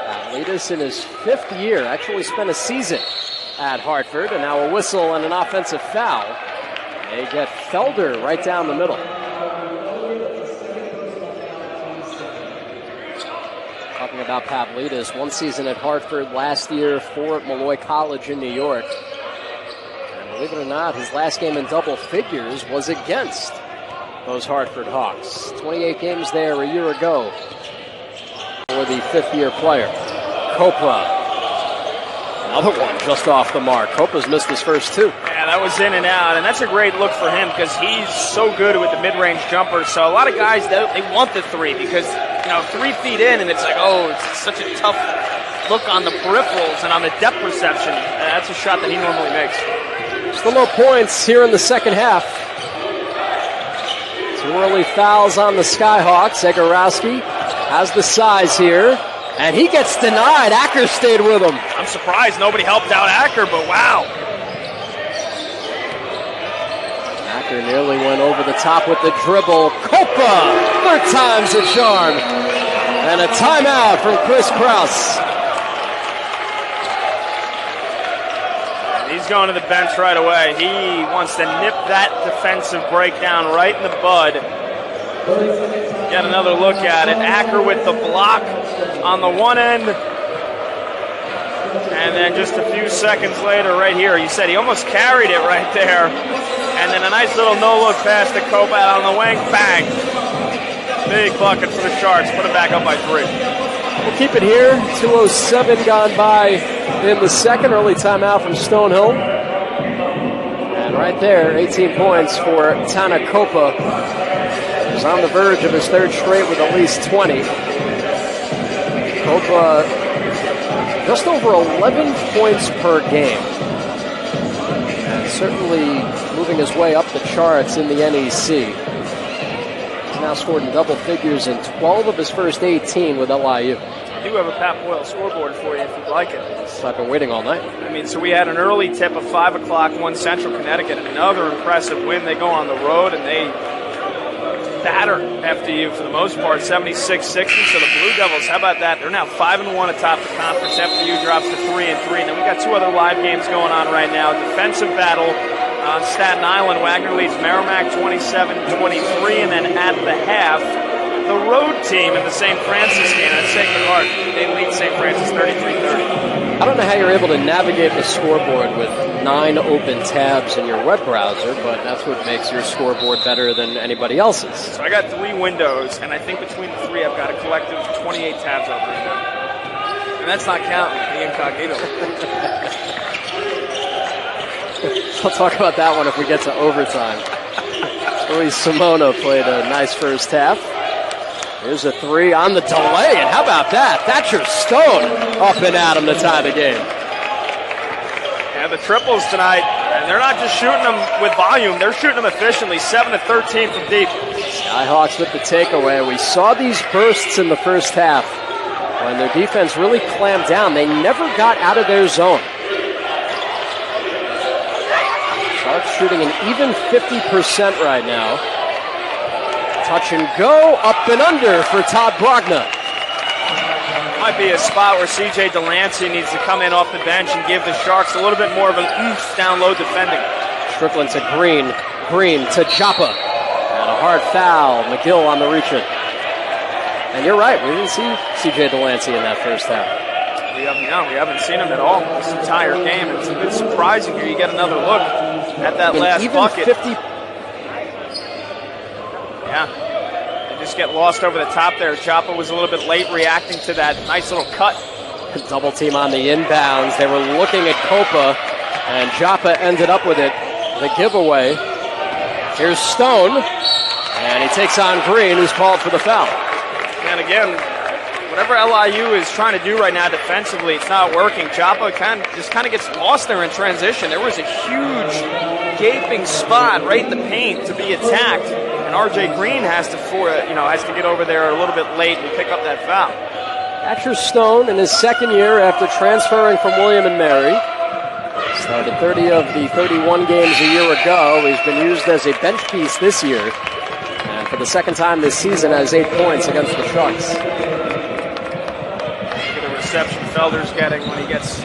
Pavlidis in his 5th year, actually spent a season at Hartford, and now a whistle and an offensive foul. They get Felder right down the middle. Talking about Pavlidis, 1 season at Hartford, last year for Malloy College in New York. And believe it or not, his last game in double figures was against those Hartford Hawks. 28 games there a year ago for the 5th-year player. Copa. Another one just off the mark. Copa's missed his first 2. Yeah, that was in and out, and that's a great look for him because he's so good with the mid-range jumper. So a lot of guys, they want the 3 because, 3 feet in, and it's like, oh, it's such a tough look on the peripherals and on the depth perception. That's a shot that he normally makes. Still no points here in the second half. 2 early fouls on the Skyhawks. Zegorowski has the size here. And he gets denied. Acker stayed with him. I'm surprised nobody helped out Acker, but wow. Acker nearly went over the top with the dribble. Copa, 3rd time's a charm. And a timeout from Chris Krause. He's going to the bench right away. He wants to nip that defensive breakdown right in the bud. Get another look at it. Acker with the block on the one end. And then just a few seconds later right here, you said he almost carried it right there. And then a nice little no-look pass to Copa out on the wing. Bang. Big bucket for the Sharks. Put it back up by 3. We'll keep it here. 2:07 gone by in the second. Early timeout from Stonehill. And right there, 18 points for Tana Copa. He's on the verge of his 3rd straight with at least 20. Copa just over 11 points per game. And certainly moving his way up the charts in the NEC. He's now scored in double figures in 12 of his first 18 with LIU. I do have a Pat Boyle scoreboard for you if you'd like it. So I've been waiting all night. So we had an early tip of 5 o'clock, 1 Central Connecticut. Another impressive win. They go on the road and they batter FDU for the most part, 76-60. So the Blue Devils, how about that? They're now 5-1 atop the conference. FDU drops to 3-3. And then we got 2 other live games going on right now. Defensive battle on Staten Island. Wagner leads Merrimack 27-23, and then at the half, the road team in the St. Francis game at Sacred Heart, they lead St. Francis 33-30. I don't know how you're able to navigate the scoreboard with 9 open tabs in your web browser, but that's what makes your scoreboard better than anybody else's. So I got 3 windows, and I think between the 3 I've got a collective 28 tabs open right now. And that's not counting the incognito. We'll talk about that one if we get to overtime. Luis Simona played a nice first half. Here's a three on the delay, and how about that? Thatcher Stone up and at him to tie the game. Yeah, the triples tonight, and they're not just shooting them with volume, they're shooting them efficiently, 7 of 13 from deep. Skyhawks with the takeaway. We saw these bursts in the first half when their defense really clamped down. They never got out of their zone. Sharks shooting an even 50% right now. Touch and go, up and under for Todd Brogna. Might be a spot where C.J. Delancey needs to come in off the bench and give the Sharks a little bit more of an oomph down low defending. Strickland to Green. Green to Joppa. And a hard foul. McGill on the reach-in. And you're right, we didn't see C.J. Delancey in that first half. We haven't seen him at all this entire game. It's a bit surprising here. You get another look at that last even bucket. 50. Yeah. They just get lost over the top there. Joppa was a little bit late reacting to that nice little cut. Double team on the inbounds. They were looking at Copa, and Joppa ended up with it. The giveaway. Here's Stone, and he takes on Green, who's called for the foul. And again, whatever LIU is trying to do right now defensively, it's not working. Joppa just gets lost there in transition. There was a huge gaping spot right in the paint to be attacked, and RJ Green has to get over there a little bit late and pick up that foul. Thatcher Stone in his second year after transferring from William & Mary. Started 30 of the 31 games a year ago. He's been used as a bench piece this year. And for the second time this season has 8 points against the Sharks. Look at the reception Felder's getting when he gets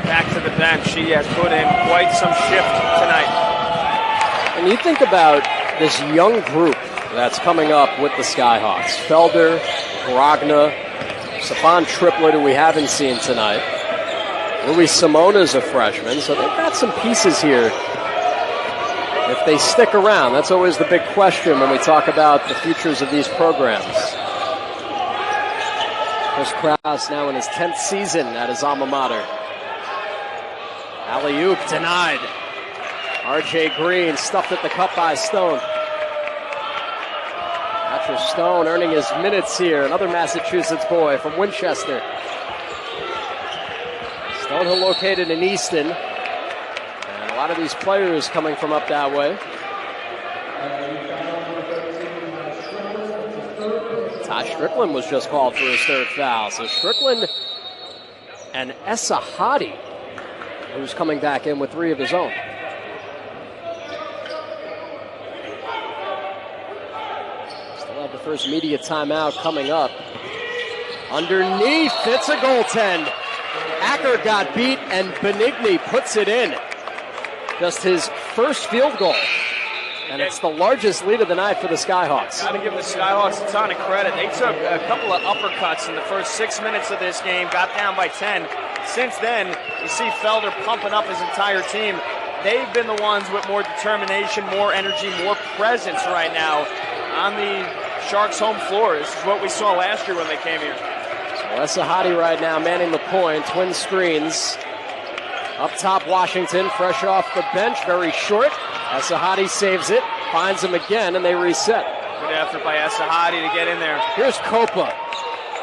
back to the bench. He has put in quite some shift tonight. And you think about this young group that's coming up with the Skyhawks. Felder, Brogna, Stephon Triplett, who we haven't seen tonight. Luis Simona's a freshman, so they've got some pieces here. If they stick around, that's always the big question when we talk about the futures of these programs. Chris Krause now in his 10th season at his alma mater. Alley-oop denied. R.J. Green stuffed at the cup by Stone. Thatcher Stone earning his minutes here. Another Massachusetts boy from Winchester. Stonehill located in Easton. And a lot of these players coming from up that way. Tai Strickland was just called for his third foul. So Strickland and Esahadi, who's coming back in with 3 of his own. Still have the first media timeout coming up. Underneath, it's a goaltend. Acker got beat, and Benigni puts it in. Just his first field goal. And it's the largest lead of the night for the Skyhawks. Got to give the Skyhawks a ton of credit. They took a couple of uppercuts in the first 6 minutes of this game, got down by 10. Since then, you see Felder pumping up his entire team. They've been the ones with more determination, more energy, more presence right now on the Sharks' home floor. This is what we saw last year when they came here. Esahadi right now manning the point, twin screens. Up top, Washington, fresh off the bench, very short. Esahadi saves it, finds him again, and they reset. Good effort by Esahadi to get in there. Here's Copa.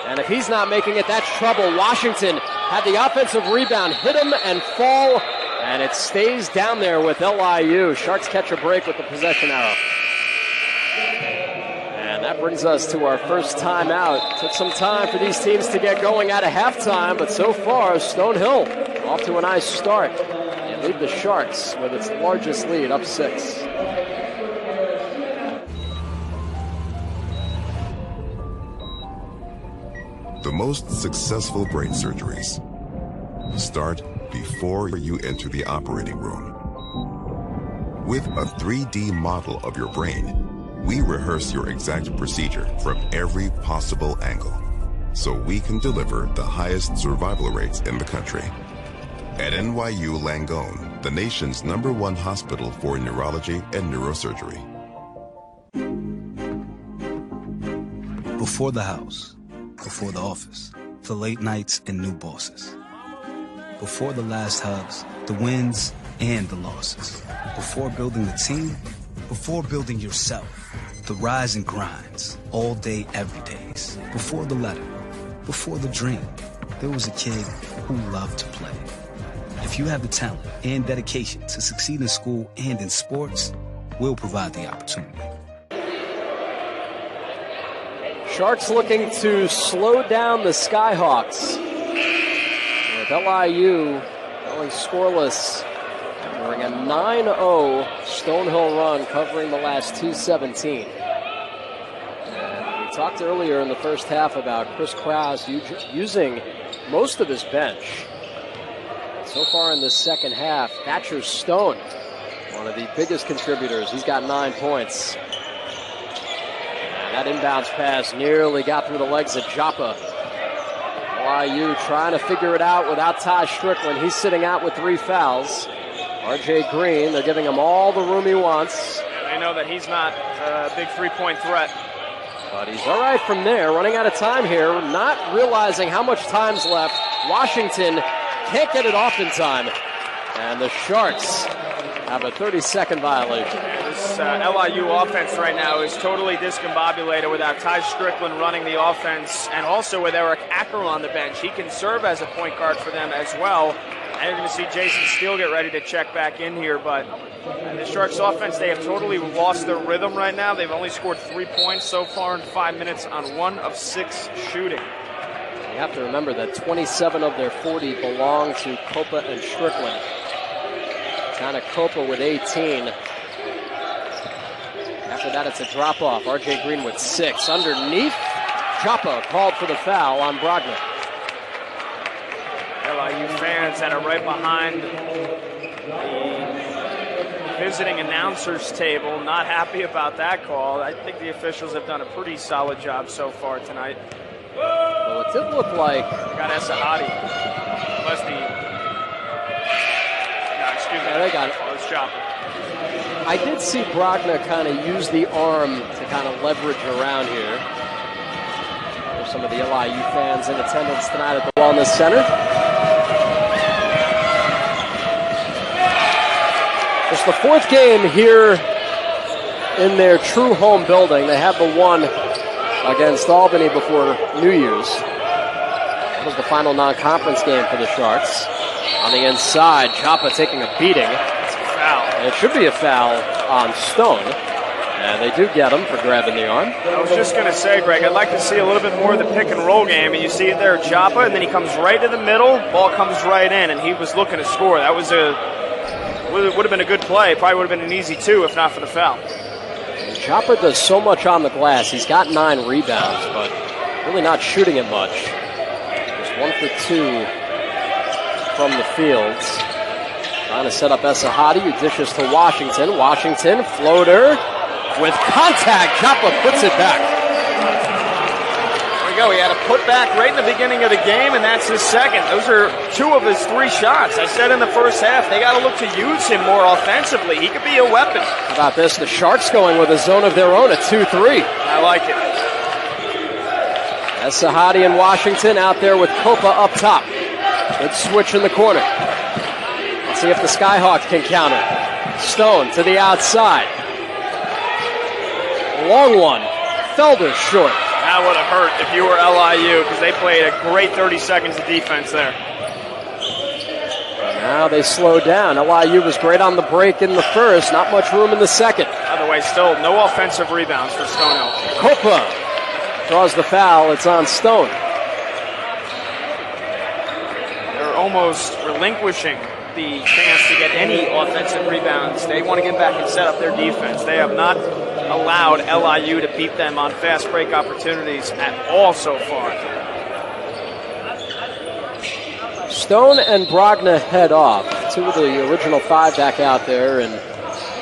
And if he's not making it, that's trouble. Washington had the offensive rebound, hit him and fall, and it stays down there with LIU. Sharks catch a break with the possession arrow. And that brings us to our first timeout. Took some time for these teams to get going out of halftime, but so far, Stonehill off to a nice start. And lead the Sharks with its largest lead, up 6. The most successful brain surgeries start before you enter the operating room. With a 3D model of your brain, we rehearse your exact procedure from every possible angle, so we can deliver the highest survival rates in the country. At NYU Langone, the nation's #1 hospital for neurology and neurosurgery. Before the house, before the office, the late nights and new bosses. Before the last hugs, the wins and the losses. Before building the team, before building yourself. The rise and grinds, all day, every days. Before the letter, before the dream, there was a kid who loved to play. If you have the talent and dedication to succeed in school and in sports, we'll provide the opportunity. Sharks looking to slow down the Skyhawks. With LIU going scoreless during a 9-0 Stonehill run covering the last 2:17. And we talked earlier in the first half about Chris Krause using most of his bench. So far in the second half, Thatcher Stone, one of the biggest contributors. He's got 9 points. That inbounds pass nearly got through the legs of Joppa. LIU trying to figure it out without Tai Strickland. He's sitting out with 3 fouls. RJ Green, they're giving him all the room he wants. They know that he's not a big three-point threat. But he's all right from there. Running out of time here, not realizing how much time's left. Washington can't get it off in time. And the Sharks have a 30-second violation. This LIU offense right now is totally discombobulated without Tai Strickland running the offense and also with Eric Acker on the bench. He can serve as a point guard for them as well. And you're going to see Jason Steele get ready to check back in here. But the Sharks offense, they have totally lost their rhythm right now. They've only scored 3 points so far in 5 minutes on 1 of 6 shooting. You have to remember that 27 of their 40 belong to Copa and Strickland. Kind of Copa with 18. After that, it's a drop-off. RJ Green with 6. Underneath, Joppa called for the foul on Brogna. LIU fans that are right behind the visiting announcers table, not happy about that call. I think the officials have done a pretty solid job so far tonight. Well, it did look like... They got Esahadi. Unless the... Excuse me. Yeah, they got it. It's Joppa. I did see Brogna kind of use the arm to kind of leverage around here. There's some of the LIU fans in attendance tonight at the Wellness Center. It's the 4th game here in their true home building. They had the one against Albany before New Year's. That was the final non-conference game for the Sharks. On the inside, Joppa taking a beating. It's a foul. And it should be a foul on Stone. And they do get him for grabbing the arm. I was just going to say, Greg, I'd like to see a little bit more of the pick and roll game. And you see it there, Joppa, and then he comes right to the middle. Ball comes right in, and he was looking to score. That was would have been a good play. Probably would have been an easy 2 if not for the foul. Joppa does so much on the glass. He's got 9 rebounds, but really not shooting it much. Just 1 for 2 from the field. Trying to set up Esahadi, who dishes to Washington. Washington, floater with contact. Joppa puts it back. There we go. He had a putback right in the beginning of the game, and that's his second. Those are 2 of his 3 shots. I said in the first half, they got to look to use him more offensively. He could be a weapon. How about this? The Sharks going with a zone of their own at 2-3. I like it. Esahadi and Washington out there with Copa up top. Good switch in the corner. Let's see if the Skyhawks can counter. Stone to the outside. Long one. Felder short. That would have hurt if you were LIU because they played a great 30 seconds of defense there. Now they slow down. LIU was great on the break in the first. Not much room in the second. By the way, still no offensive rebounds for Stonehill. Copa draws the foul. It's on Stone. They're almost relinquishing the chance to get any offensive rebounds. They want to get back and set up their defense. They have not allowed LIU to beat them on fast break opportunities at all so far. Stone and Brogna head off. 2 of the original 5 back out there, and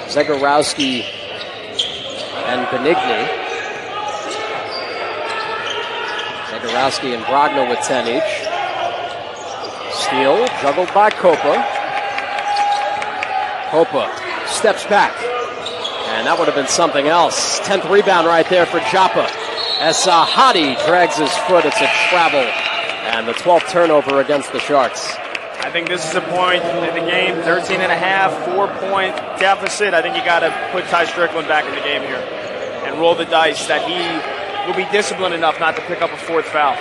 Zagorowski and Benigni. Zagorowski and Brogna with 10 each. Steele juggled by Copa. Copa steps back. And that would have been something else. 10th rebound right there for Joppa. Esahadi drags his foot. It's a travel. And the 12th turnover against the Sharks. I think this is a point in the game, 13 and a half, 4-point deficit. I think you got to put Tai Strickland back in the game here and roll the dice that he will be disciplined enough not to pick up a fourth foul.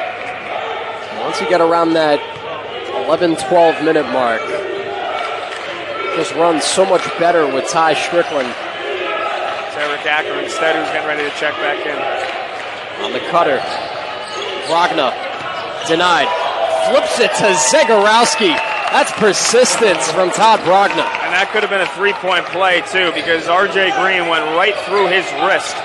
Once you get around that 11-12 minute mark, just runs so much better with Tai Strickland. It's Eric Acker instead who's getting ready to check back in. On the cutter, Brogna denied. Flips it to Zagorowski. That's persistence from Todd Brogna. And that could have been a three-point play, too, because R.J. Green went right through his wrist.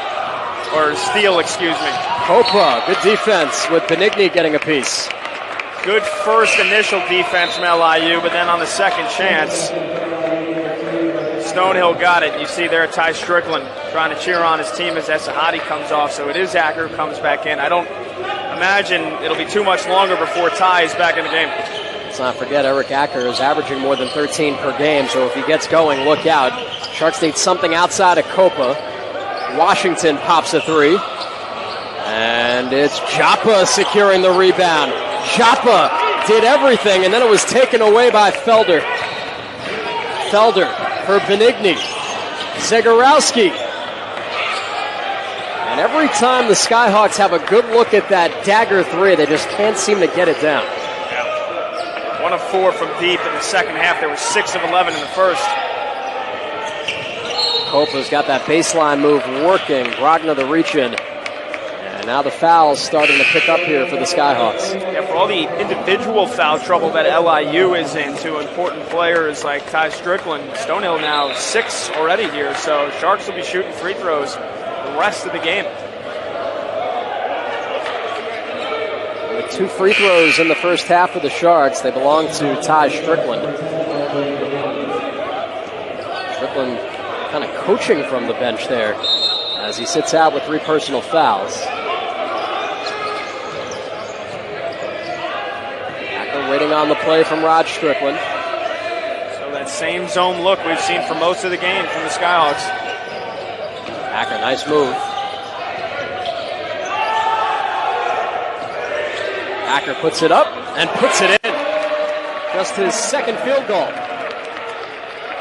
Or steal, excuse me. Copa, good defense with Benigni getting a piece. Good first initial defense from LIU, but then on the second chance, Stonehill got it. You see there Tai Strickland trying to cheer on his team as Esahadi comes off, so it is Acker who comes back in. I don't imagine it'll be too much longer before Tai is back in the game. Let's not forget Eric Acker is averaging more than 13 per game, so if he gets going, look out. Sharks need something outside of Copa. Washington pops a three. And it's Joppa securing the rebound. Joppa did everything, and then it was taken away by Felder. Felder for Benigni. Zagorowski. And every time the Skyhawks have a good look at that dagger three, they just can't seem to get it down. Yeah. 1 of 4 from deep in the second half. There was 6 of 11 in the first. Copa's got that baseline move working. Brogna the reach in. And now the foul's starting to pick up here for the Skyhawks. Yeah, for all the individual foul trouble that LIU is in to important players like Tai Strickland, Stonehill now 6 already here, so Sharks will be shooting free throws the rest of the game. With 2 free throws in the first half for the Sharks, they belong to Tai Strickland. Strickland kind of coaching from the bench there as he sits out with 3 personal fouls. Acker waiting on the play from Rod Strickland. So that same zone look we've seen for most of the game from the Skyhawks. Acker, nice move. Acker puts it up and puts it in. Just his second field goal.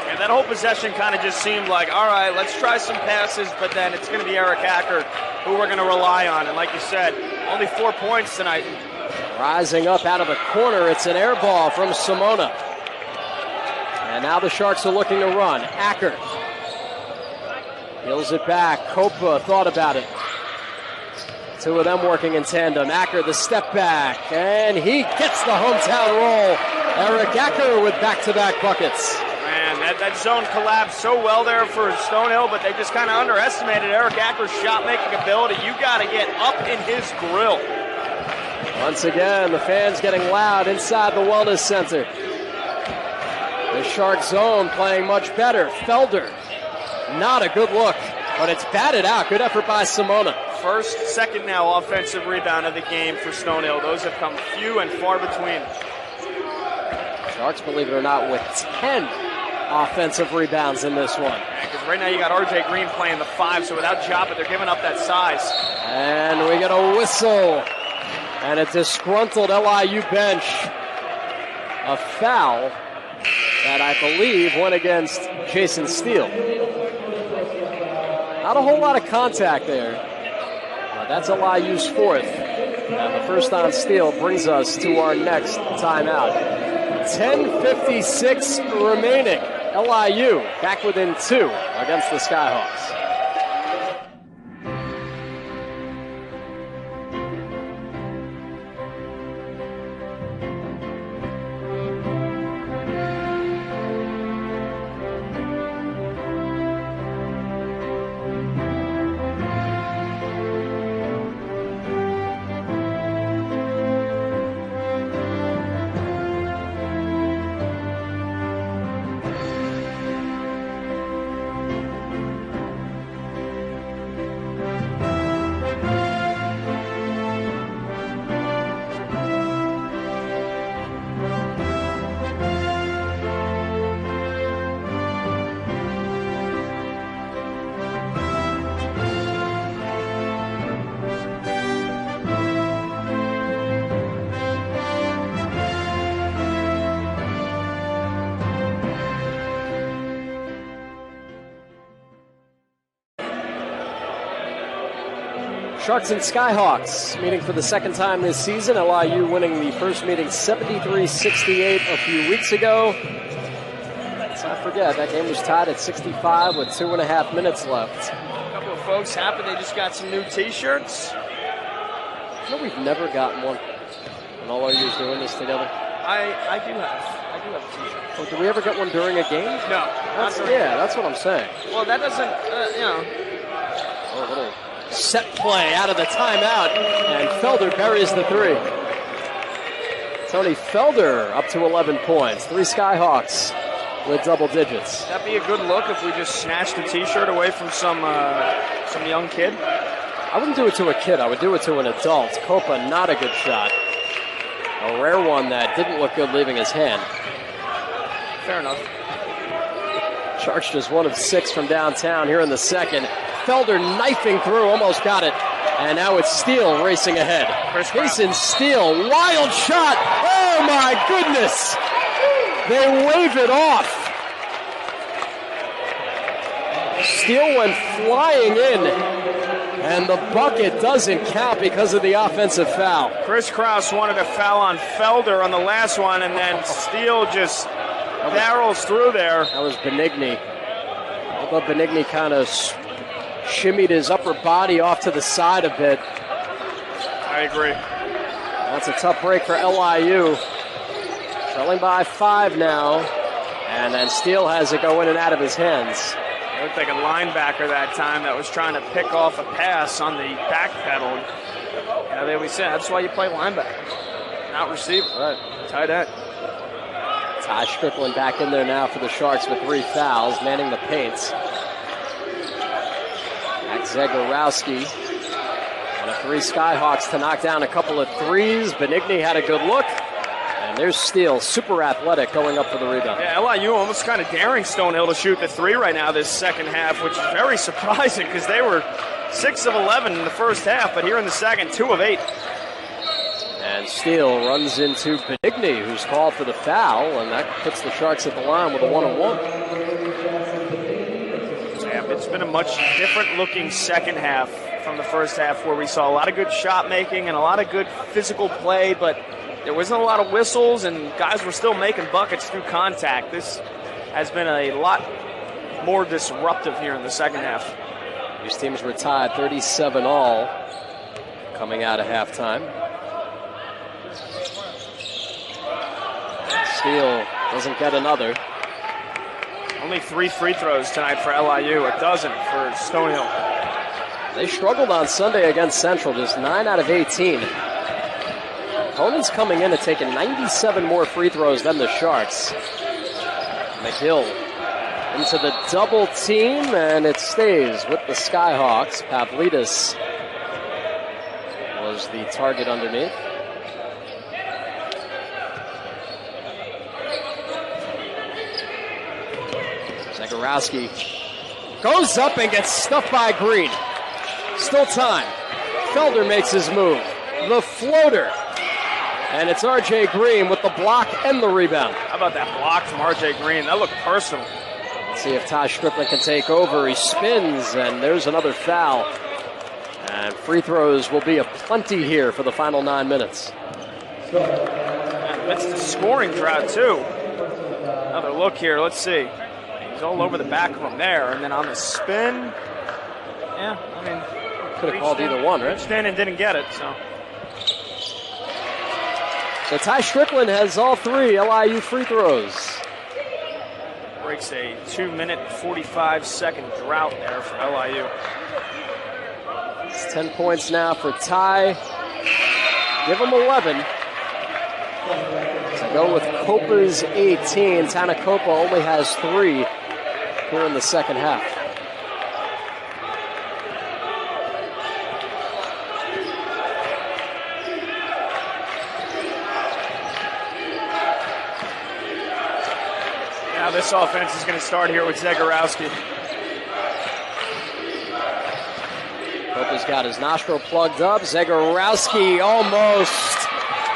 And that whole possession kind of just seemed like, all right, let's try some passes, but then it's going to be Eric Acker who we're going to rely on. And like you said, only 4 points tonight. Rising up out of the corner, it's an air ball from Simona. And now the Sharks are looking to run. Acker peels it back. Copa thought about it. 2 of them working in tandem. Acker the step back, and he gets the hometown roll. Eric Acker with back-to-back buckets. Man, that zone collapsed so well there for Stonehill, but they just kind of underestimated Eric Acker's shot-making ability. You got to get up in his grill. Once again, the fans getting loud inside the Wellness Center. The Shark zone playing much better. Felder, not a good look, but it's batted out. Good effort by Simona. First, second now offensive rebound of the game for Stonehill. Those have come few and far between. Sharks, believe it or not, with 10 offensive rebounds in this one. Because right now you got R.J. Green playing the 5, so without Joppa, they're giving up that size. And we get a whistle. And a disgruntled LIU bench. A foul that I believe went against Jason Steele. Not a whole lot of contact there. That's LIU's 4th. And the first on Steele brings us to our next timeout. 10:56 remaining. LIU back within 2 against the Skyhawks. Sharks and Skyhawks meeting for the second time this season. LIU winning the first meeting 73-68 a few weeks ago. Let's not forget, that game was tied at 65 with 2.5 minutes left. A couple of folks happy they just got some new T-shirts. You know, we've never gotten one in all our years doing this together. I do have a T-shirt. Oh, did we ever get one during a game? No. That's what I'm saying. Well, that doesn't, Oh, a little set play out of the timeout, and Felder buries the three. Tony Felder up to 11 points. 3 Skyhawks with double digits. That'd be a good look if we just snatched a T-shirt away from some young kid. I wouldn't do it to a kid. I would do it to an adult. Copa, not a good shot. A rare one that didn't look good leaving his hand. Fair enough. Sharks just 1 of 6 from downtown here in the second. Felder knifing through, almost got it. And now it's Steele racing ahead. Jason Steele, wild shot. Oh my goodness. They wave it off. Steele went flying in. And the bucket doesn't count because of the offensive foul. Chris Krause wanted a foul on Felder on the last one, and then Steele just barrels through there. That was Benigni. Although Benigni kind of shimmied his upper body off to the side a bit. I agree. That's a tough break for LIU. Trailing by 5 now. And then Steele has it go in and out of his hands. It looked like a linebacker that time that was trying to pick off a pass on the back pedal. Yeah, there we said, that's why you play linebacker, not receiver. Right. Tight end. Tai Strickland back in there now for the Sharks with 3 fouls, manning the paints. Zagorowski and a 3 Skyhawks to knock down a couple of threes. Benigni had a good look. And there's Steele, super athletic, going up for the rebound. Yeah, LIU almost kind of daring Stonehill to shoot the 3 right now this second half, which is very surprising because they were 6 of 11 in the first half, but here in the second, 2 of 8. And Steele runs into Benigni, who's called for the foul, and that puts the Sharks at the line with a 1-on-1. It's been a much different looking second half from the first half, where we saw a lot of good shot making and a lot of good physical play, but there wasn't a lot of whistles and guys were still making buckets through contact. This has been a lot more disruptive here in the second half. These teams were tied 37 all coming out of halftime. Steele doesn't get another. Only 3 free throws tonight for LIU, a dozen for Stonehill. They struggled on Sunday against Central, just 9 out of 18. Opponents coming in and taking 97 more free throws than the Sharks. McGill into the double team, and it stays with the Skyhawks. Pavlidis was the target underneath. Zagorowski goes up and gets stuffed by Green. Still time. Felder makes his move. The floater. And it's R.J. Green with the block and the rebound. How about that block from R.J. Green? That looked personal. Let's see if Tai Strickland can take over. He spins, and there's another foul. And free throws will be aplenty here for the final 9 minutes. That's the scoring drought, too. Another look here. Let's see. He's all over the back of him there. And then on the spin, yeah, I mean, could have called either one, right? Reached in and didn't get it, so. So Tai Strickland has all 3 LIU free throws. Breaks a 2-minute, 45-second drought there for LIU. It's 10 points now for Tai. Give him 11. To go with Copa's 18. Tana Copa only has 3 here in the second half. Now this offense is going to start here with Zagorowski. Copa's got his nostril plugged up. Zagorowski almost.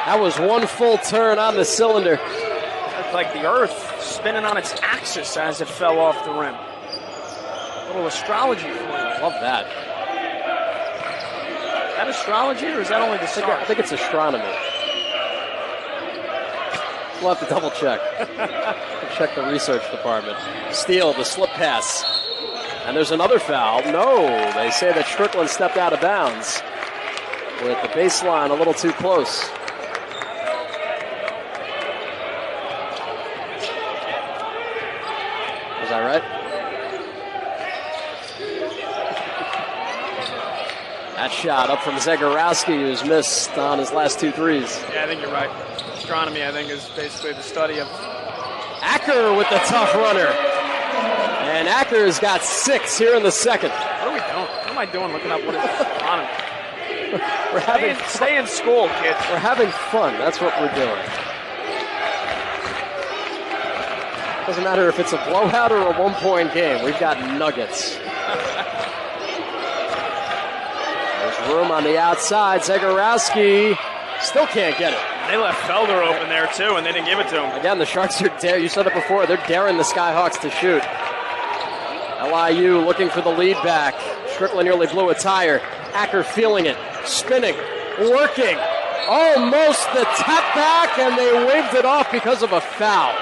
That was one full turn on the cylinder. Looked like the earth spinning on its axis as it fell off the rim. A little astrology for you. Love that. that astrology, or is that only the stars? I think it's astronomy. We'll have to double check. Check the research department. Steele, the slip pass. And there's another foul. No, they say that Strickland stepped out of bounds with the baseline a little too close. Was I right? That shot up from Zagorowski, who's missed on his last 2 threes. Yeah, I think you're right. Astronomy, I think, is basically the study of... Acker with the tough runner. And Acker's got 6 here in the second. What are we doing? What am I doing looking up what is astronomy? We're stay in school, kids. We're having fun. That's what we're doing. Doesn't matter if it's a blowout or a 1-point game. We've got nuggets. There's room on the outside. Zagorowski still can't get it. They left Felder open there, too, and they didn't give it to him. Again, the Sharks are you said it before, they're daring the Skyhawks to shoot. LIU looking for the lead back. Strickland nearly blew a tire. Acker feeling it, spinning, working. Almost the tap back, and they waved it off because of a foul.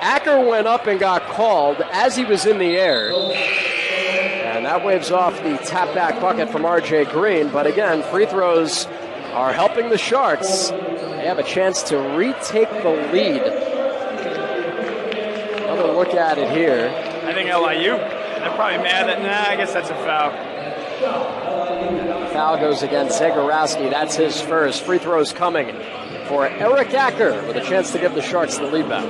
Acker went up and got called as he was in the air. And that waves off the tap back bucket from RJ Green. But again, free throws are helping the Sharks. They have a chance to retake the lead. Another look at it here. I think LIU, they're probably mad that, I guess that's a foul. Foul goes against Zagorowski. That's his first. Free throws coming for Eric Acker with a chance to give the Sharks the lead back.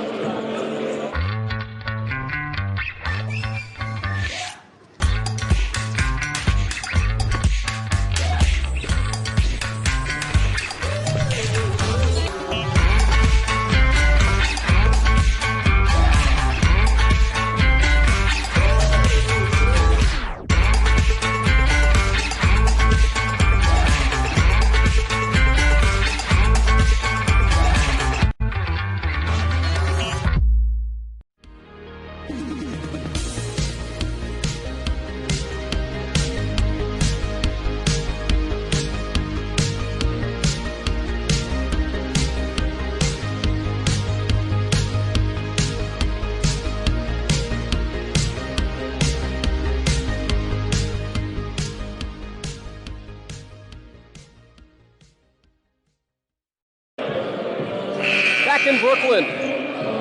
In Brooklyn,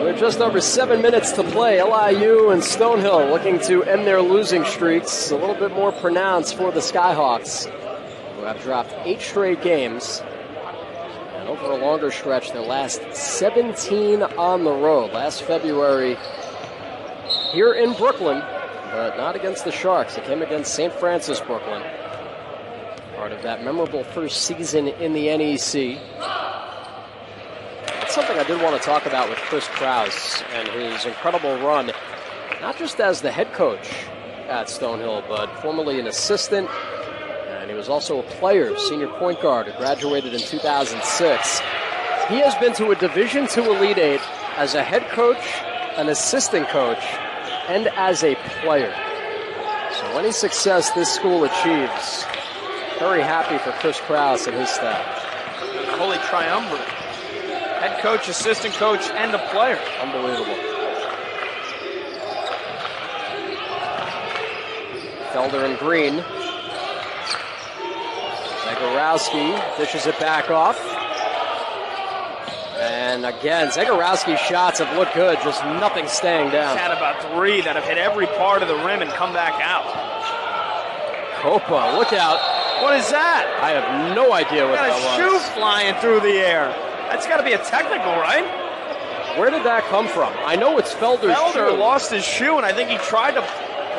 with just over 7 minutes to play, LIU and Stonehill looking to end their losing streaks. A little bit more pronounced for the Skyhawks, who have dropped 8 straight games. And over a longer stretch, their last 17 on the road. Last February here in Brooklyn, but not against the Sharks. It came against St. Francis Brooklyn, part of that memorable first season in the NEC. Something I did want to talk about with Chris Krause and his incredible run, not just as the head coach at Stonehill, but formerly an assistant, and he was also a player, senior point guard, who graduated in 2006. He has been to a Division II Elite Eight as a head coach, an assistant coach, and as a player. So any success this school achieves, very happy for Chris Krause and his staff. Holy triumvirate. Head coach, assistant coach, and a player. Unbelievable. Felder and Green. Zagorowski dishes it back off. And again, Zagorowski's shots have looked good, just nothing staying down. He's had about 3 that have hit every part of the rim and come back out. Copa, look out. What is that? I have no idea what that was. Got a shoe flying through the air. That's got to be a technical, right? Where did that come from? I know it's Felder's shoe. Felder lost his shoe, and I think he tried to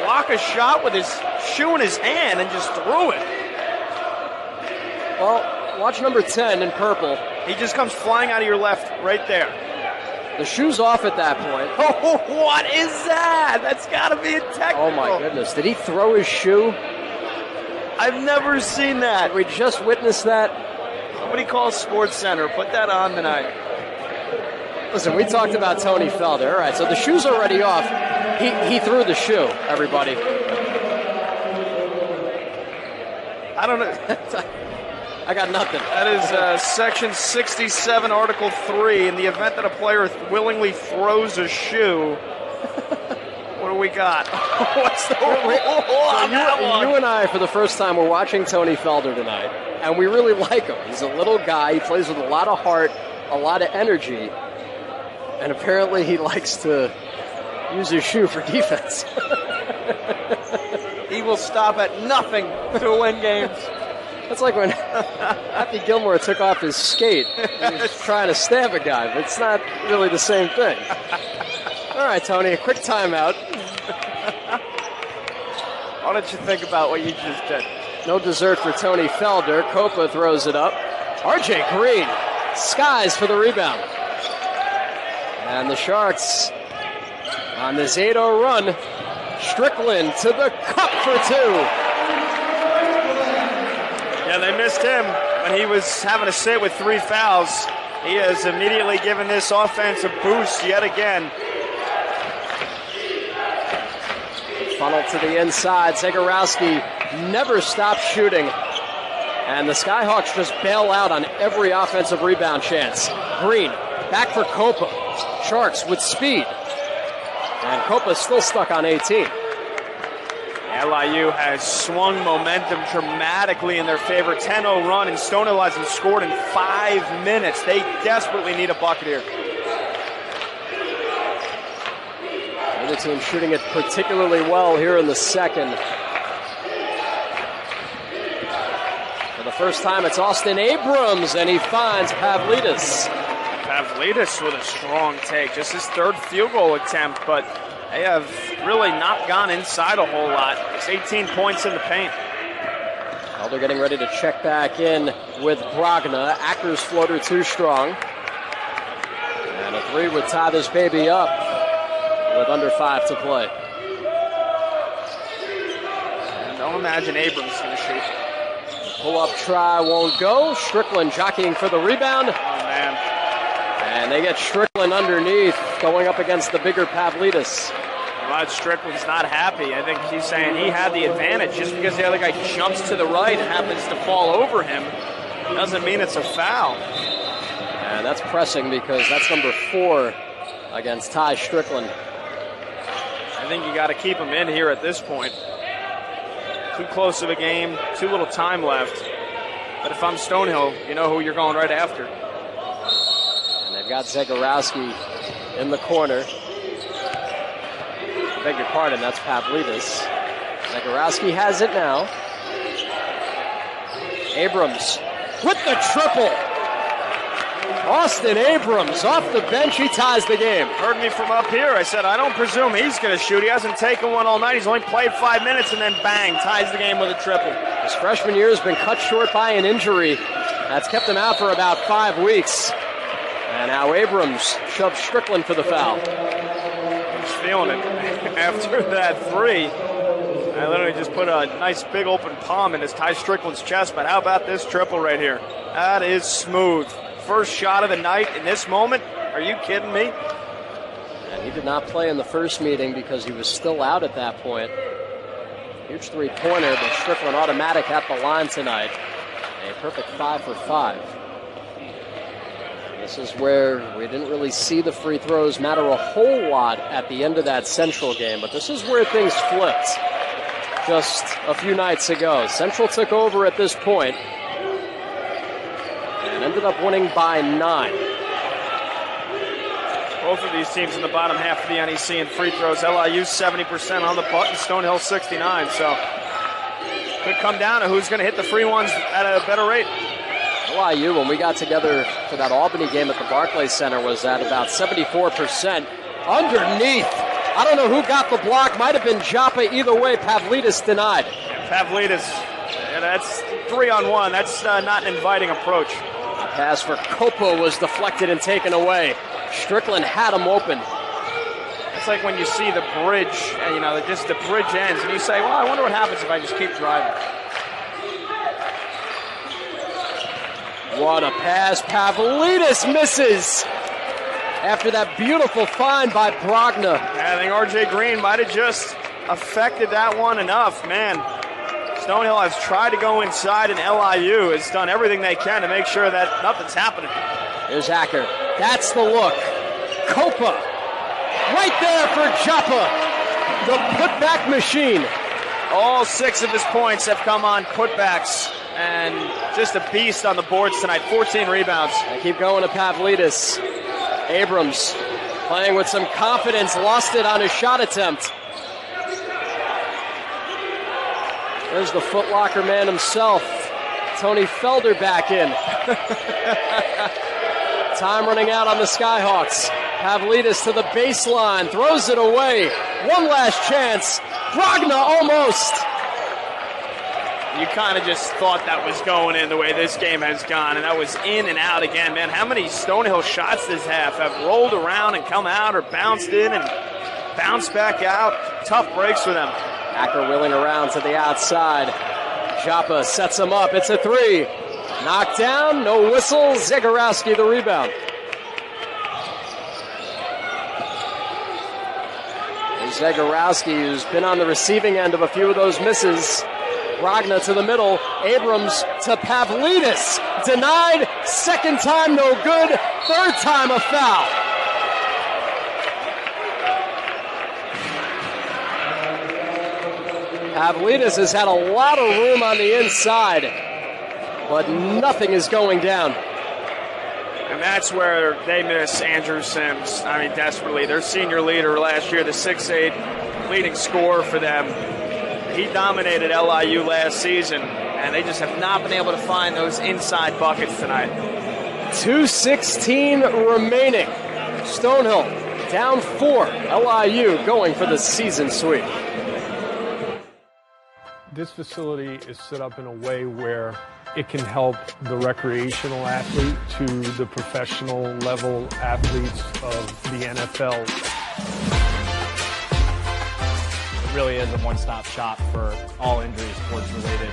block a shot with his shoe in his hand and just threw it. Well, watch number 10 in purple. He just comes flying out of your left right there. The shoe's off at that point. Oh, what is that? That's got to be a technical. Oh, my goodness. Did he throw his shoe? I've never seen that. We just witnessed that. Somebody call Sports Center. Put that on tonight. Listen, we talked about Tony Felder. All right, so the shoe's already off. He threw the shoe, everybody. I don't know. I got nothing. That is Section 67, Article 3. In the event that a player willingly throws a shoe, what do we got? What's the rule on that one? You and I, for the first time, were watching Tony Felder tonight, and we really like him. He's a little guy. He plays with a lot of heart, a lot of energy, and apparently he likes to use his shoe for defense. He will stop at nothing to win games. That's like when Happy Gilmore took off his skate. He was trying to stab a guy, but it's not really the same thing. All right, Tony, a quick timeout. Why don't you think about what you just did? No dessert for Tony Felder. Copa throws it up. RJ Green skies for the rebound. And the Sharks on this 8-0 run. Strickland to the cup for 2. Yeah, they missed him when he was having to sit with 3 fouls. He has immediately given this offense a boost yet again. Funnel to the inside. Zegarowski never stops shooting. And the Skyhawks just bail out on every offensive rebound chance. Green, back for Copa. Sharks with speed. And Copa's still stuck on 18. LIU has swung momentum dramatically in their favor. 10-0 run, and Stonehill hasn't scored in 5 minutes. They desperately need a bucket here. The other team shooting it particularly well here in the second. For the first time, it's Austin Abrams, and he finds Pavlidis. Pavlidis with a strong take. Just his 3rd field goal attempt, but they have really not gone inside a whole lot. It's 18 points in the paint. Well, they're getting ready to check back in with Brogna. Acker's floater too strong. And a 3 would tie this baby up with under 5 to play. And don't imagine Abrams is going to shoot. Pull-up try won't go. Strickland jockeying for the rebound. Oh, man. And they get Strickland underneath, going up against the bigger Pavlidis. Rod Strickland's not happy. I think he's saying he had the advantage. Just because the other guy jumps to the right and happens to fall over him doesn't mean it's a foul. And that's pressing because that's number 4 against Tai Strickland. I think you got to keep him in here at this point. Too close of a game, too little time left. But if I'm Stonehill, you know who you're going right after. And they've got Zegarowski in the corner. I beg your pardon, that's Pavlidis. Zegarowski has it now. Abrams with the triple. Austin Abrams off the bench, he ties the game. Heard me from up here. I said, I don't presume he's going to shoot. He hasn't taken one all night. He's only played 5 minutes, and then bang, ties the game with a triple. His freshman year has been cut short by an injury. That's kept him out for about 5 weeks. And now Abrams shoves Strickland for the foul. He's feeling it. After that 3, I literally just put a nice big open palm in his Tai Strickland's chest. But how about this triple right here? That is smooth. First shot of the night in this moment. Are you kidding me? And he did not play in the first meeting because he was still out at that point. Huge 3-pointer, but Strickland automatic at the line tonight. A perfect 5 for 5. This is where we didn't really see the free throws matter a whole lot at the end of that Central game, but this is where things flipped just a few nights ago. Central took over at this point and ended up winning by 9. Both of these teams in the bottom half of the NEC in free throws. LIU 70% on the putt and Stonehill 69. So could come down to who's going to hit the free ones at a better rate. LIU, when we got together for that Albany game at the Barclays Center, was at about 74%. Underneath, I don't know who got the block. Might have been Joppa. Either way, Pavlidis denied. Yeah, Pavlidis, that's 3-on-1. That's not an inviting approach. The pass for Copa was deflected and taken away. Strickland had him open. It's like when you see the bridge, and just the bridge ends, and you say, well, I wonder what happens if I just keep driving. What a pass. Pavlidis misses after that beautiful find by Brogna. I think RJ Green might have just affected that one enough. Man, Stonehill has tried to go inside, and LIU has done everything they can to make sure that nothing's happening. Here's Acker. That's the look. Copa. Right there for Joppa. The putback machine. All 6 of his points have come on putbacks, and just a beast on the boards tonight. 14 rebounds. They keep going to Pavlidis. Abrams playing with some confidence. Lost it on his shot attempt. There's the Foot Locker man himself. Tony Felder back in. Time running out on the Skyhawks. Pavlidis to the baseline. Throws it away. One last chance. Brogna almost. You kind of just thought that was going in the way this game has gone, and that was in and out again, man. How many Stonehill shots this half have rolled around and come out or bounced in and bounced back out? Tough breaks for them. Acker wheeling around to the outside. Joppa sets him up. It's a 3. Knocked down, no whistle. Zagorowski the rebound. Zagorowski, who's been on the receiving end of a few of those misses. Brogna to the middle. Abrams to Pavlidis. Denied. Second time, no good. Third time, a foul. Pavlidis has had a lot of room on the inside, but nothing is going down. And that's where they miss Andrew Sims, desperately. Their senior leader last year, the 6'8", leading scorer for them. He dominated LIU last season, and they just have not been able to find those inside buckets tonight. 2:16 remaining. Stonehill down 4. LIU going for the season sweep. This facility is set up in a way where it can help the recreational athlete to the professional level athletes of the NFL. It really is a one-stop shop for all injuries, sports related.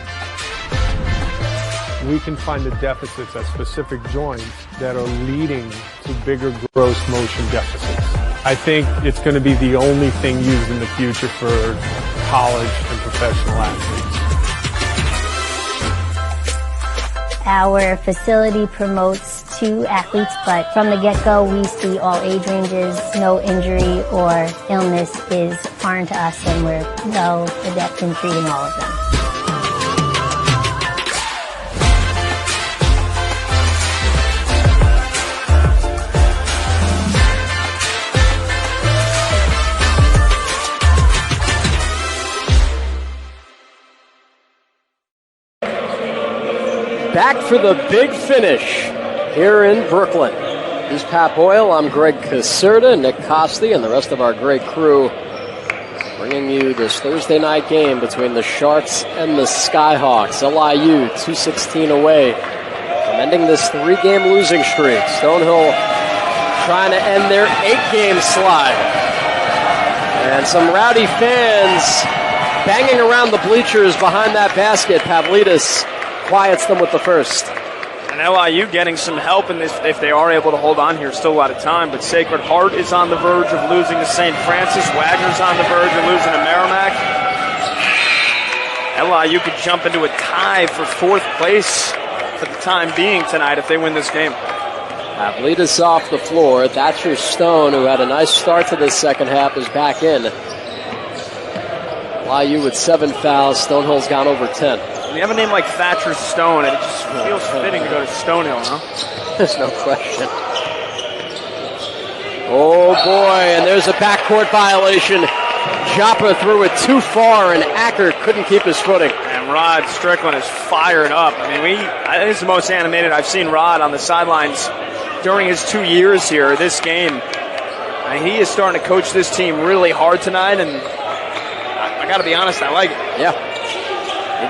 We can find the deficits at specific joints that are leading to bigger gross motion deficits. I think it's going to be the only thing used in the future for college and professional athletes. Our facility promotes 2 athletes, but from the get-go, we see all age ranges. No injury or illness is foreign to us, and we're well adept in treating all of them. Back for the big finish here in Brooklyn. He's Pat Boyle. I'm Greg Caserta, Nick Costi, and the rest of our great crew bringing you this Thursday night game between the Sharks and the Skyhawks. LIU 2:16 away from ending this 3-game losing streak. Stonehill trying to end their 8-game slide. And some rowdy fans banging around the bleachers behind that basket. Pavlidis quiets them with the first. And LIU getting some help in this if they are able to hold on here. Still a lot of time, but Sacred Heart is on the verge of losing to St. Francis. Wagner's on the verge of losing to Merrimack. LIU could jump into a tie for 4th place for the time being tonight if they win this game. Pavlidis off the floor. Thatcher Stone, who had a nice start to this second half, is back in. LIU with 7 fouls. Stonehill's gone over 10. When you have a name like Thatcher Stone, it just feels fitting to go to Stonehill, huh? There's no question. Oh, boy, and there's a backcourt violation. Joppa threw it too far, and Acker couldn't keep his footing. And Rod Strickland is fired up. I think it's the most animated I've seen Rod on the sidelines during his 2 years here, this game. He is starting to coach this team really hard tonight, and I got to be honest, I like it. Yeah.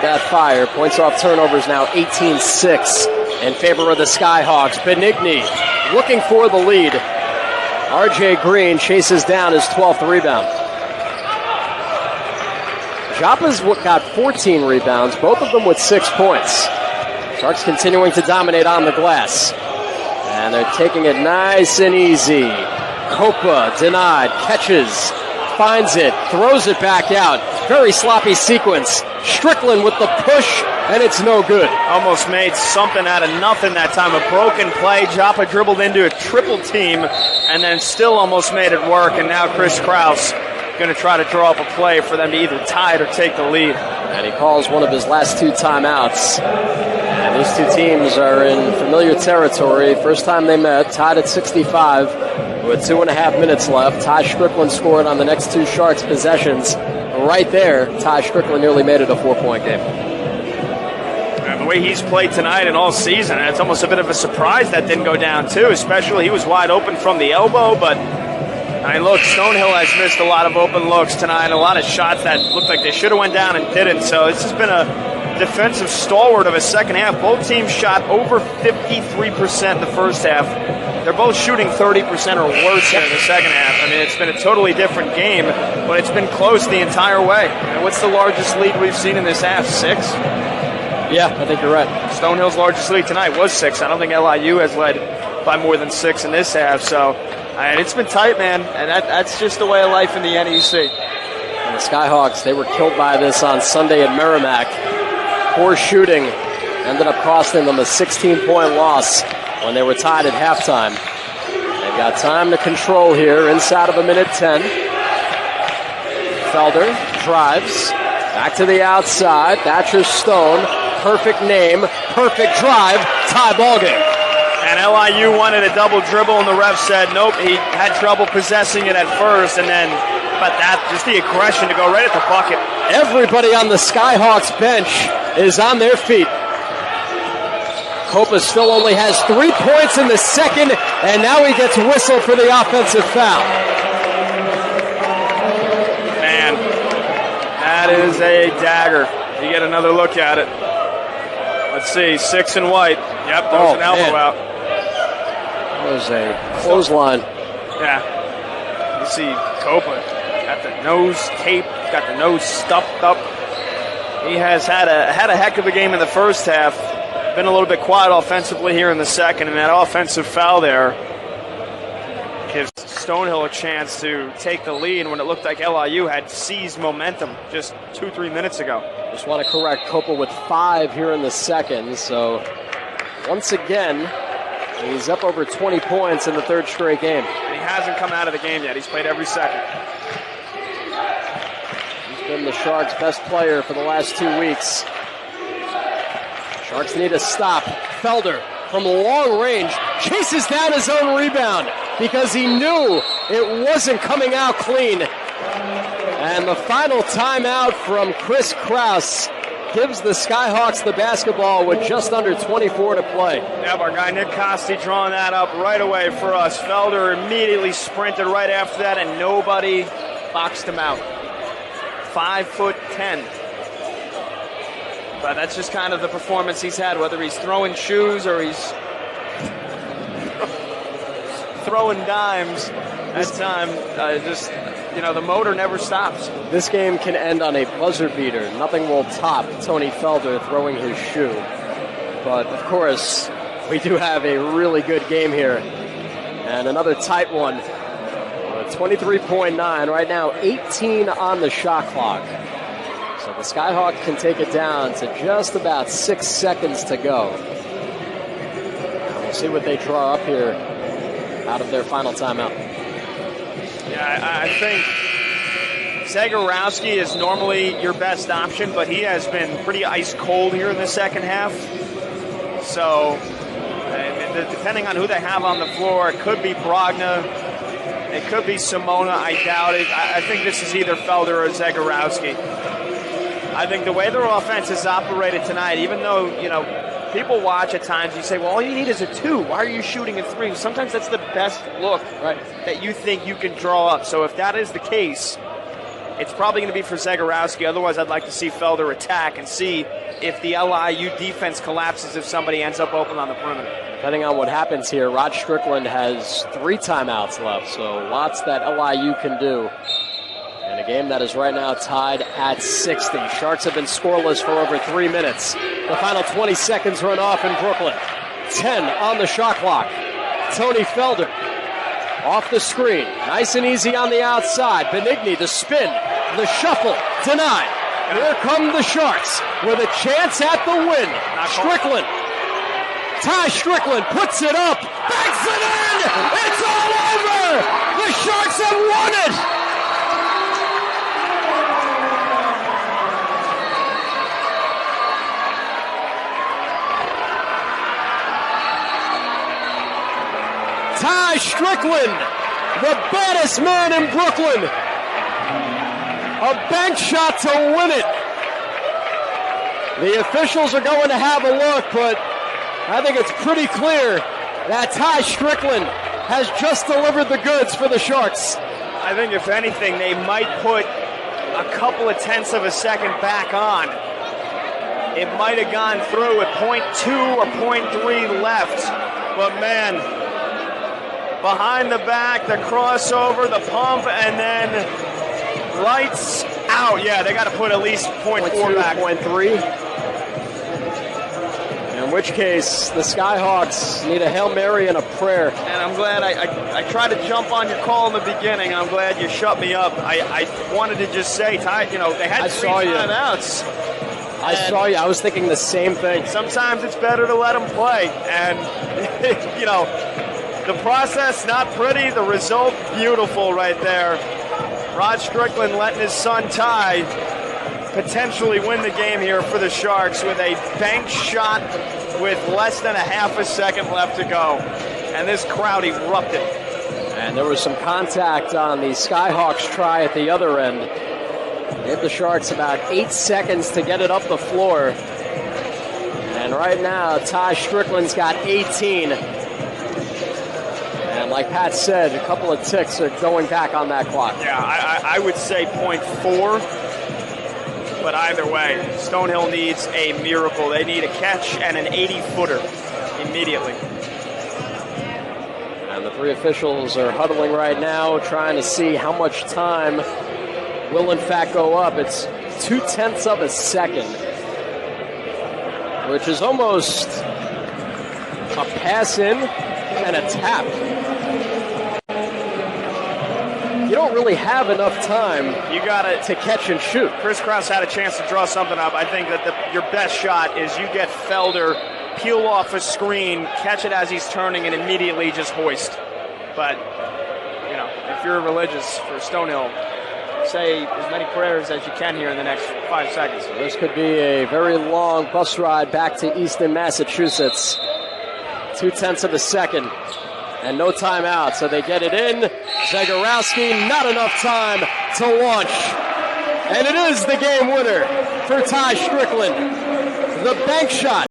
That fire. Points off turnovers now 18-6 in favor of the Skyhawks. Benigni looking for the lead. RJ Green chases down his 12th rebound. Joppa's got 14 rebounds, both of them with 6 points. Sharks continuing to dominate on the glass. And they're taking it nice and easy. Copa denied. Catches. finds it, throws it back out. Very sloppy sequence. Strickland with the push, and it's no good. Almost made something out of nothing that time. A broken play. Joppa dribbled into a triple team and then still almost made it work. And now Chris Krause going to try to draw up a play for them to either tie it or take the lead. And he calls one of his last 2 timeouts. And these 2 teams are in familiar territory. First time they met, tied at 65 with 2.5 minutes left. Tai Strickland scored on the next 2 Sharks possessions. Right there, Tai Strickland nearly made it a 4-point game. And the way he's played tonight and all season, it's almost a bit of a surprise that didn't go down too, especially he was wide open from the elbow, but I mean, look, Stonehill has missed a lot of open looks tonight, a lot of shots that looked like they should have went down and didn't. So this has been a defensive stalwart of a second half. Both teams shot over 53% in the first half. They're both shooting 30% or worse here in the second half. I mean, it's been a totally different game, but it's been close the entire way. And what's the largest lead we've seen in this half? 6? Yeah, I think you're right. Stonehill's largest lead tonight was 6. I don't think LIU has led by more than 6 in this half. So, and it's been tight, man, and that's just the way of life in the NEC. And the Skyhawks, they were killed by this on Sunday at Merrimack. Poor shooting ended up costing them a 16-point loss when they were tied at halftime. They've got time to control here inside of 1:10. Felder drives back to the outside. Thatcher Stone, perfect name, perfect drive, tie ballgame. And LIU wanted a double dribble, and the ref said nope. He had trouble possessing it at first, and then, but that just the aggression to go right at the bucket. Everybody on the Skyhawks bench is on their feet. Copa still only has 3 points in the second, and now he gets whistled for the offensive foul. Man, that is a dagger. You get another look at it. Let's see, 6 and white. Yep, there's an elbow out. That was a clothesline. Yeah. You see Copa got the nose taped, got the nose stuffed up. He has had a heck of a game in the first half. Been a little bit quiet offensively here in the second, and that offensive foul there gives Stonehill a chance to take the lead when it looked like LIU had seized momentum just 2-3 minutes ago. Just want to correct, Copa with 5 here in the second, so once again, he's up over 20 points in the 3rd straight game. And he hasn't come out of the game yet. He's played every second. He's been the Sharks' best player for the last 2 weeks. Sharks need a stop. Felder from long range chases down his own rebound because he knew it wasn't coming out clean. And the final timeout from Chris Krause gives the Skyhawks the basketball with just under 24 to play. Yep, our guy Nick Costi drawing that up right away for us. Felder immediately sprinted right after that, and nobody boxed him out. 5'10". But that's just kind of the performance he's had, whether he's throwing shoes or he's throwing dimes. That time, the motor never stops. This game can end on a buzzer beater. Nothing will top Tony Felder throwing his shoe. But, of course, we do have a really good game here. And another tight one. 23.9 right now, 18 on the shot clock. So the Skyhawks can take it down to just about 6 seconds to go. We'll see what they draw up here out of their final timeout. Yeah, I think Zagorowski is normally your best option, but he has been pretty ice cold here in the second half. So, depending on who they have on the floor, it could be Brogna, it could be Simona. I doubt it. I think this is either Felder or Zagorowski. I think the way their offense has operated tonight, even though, people watch at times, you say, well, all you need is a 2. Why are you shooting a 3? Sometimes that's the best look that you think you can draw up. So if that is the case, it's probably going to be for Zagorowski. Otherwise, I'd like to see Felder attack and see if the LIU defense collapses if somebody ends up open on the perimeter. Depending on what happens here, Rod Strickland has 3 timeouts left, so lots that LIU can do. In a game that is right now tied at 60. Sharks have been scoreless for over 3 minutes. The final 20 seconds run off in Brooklyn. 10 on the shot clock. Tony Felder Off the screen. Nice and easy on the outside. Benigni, the spin. The shuffle. Denied. Here come the Sharks with a chance at the win. Strickland. Tai Strickland puts it up. Banks it in. It's all over. The Sharks have won it. Tai Strickland, the baddest man in Brooklyn. A bank shot to win it. The officials are going to have a look, but I think it's pretty clear that Tai Strickland has just delivered the goods for the Sharks. I think if anything, they might put a couple of tenths of a second back on. It might have gone through at 0.2 or 0.3 left, but man, behind the back, the crossover, the pump, and then lights out. Yeah, they got to put at least 0.4 back. 0.3. In which case, the Skyhawks need a Hail Mary and a prayer. And I'm glad I tried to jump on your call in the beginning. I'm glad you shut me up. I wanted to just say, Ty, they had 3 timeouts. I saw you. I was thinking the same thing. Sometimes it's better to let them play. And, the process not pretty, the result beautiful right there. Rod Strickland letting his son Ty potentially win the game here for the Sharks with a bank shot with less than a half a second left to go. And this crowd erupted. And there was some contact on the Skyhawks try at the other end. Gave the Sharks about 8 seconds to get it up the floor. And right now, Tai Strickland's got 18. And like Pat said, a couple of ticks are going back on that clock. Yeah, I would say 0.4. But either way, Stonehill needs a miracle. They need a catch and an 80-footer immediately. And the 3 officials are huddling right now, trying to see how much time will in fact go up. It's 0.2 of a second, which is almost a pass in and a tap. You don't really have enough time to catch and shoot. Chris Krause had a chance to draw something up. I think that your best shot is you get Felder, peel off a screen, catch it as he's turning, and immediately just hoist. But, if you're religious for Stonehill, say as many prayers as you can here in the next 5 seconds. This could be a very long bus ride back to Easton, Massachusetts. 0.2 of a second. And no timeout, so they get it in. Zagorowski, not enough time to launch. And it is the game winner for Tai Strickland. The bank shot.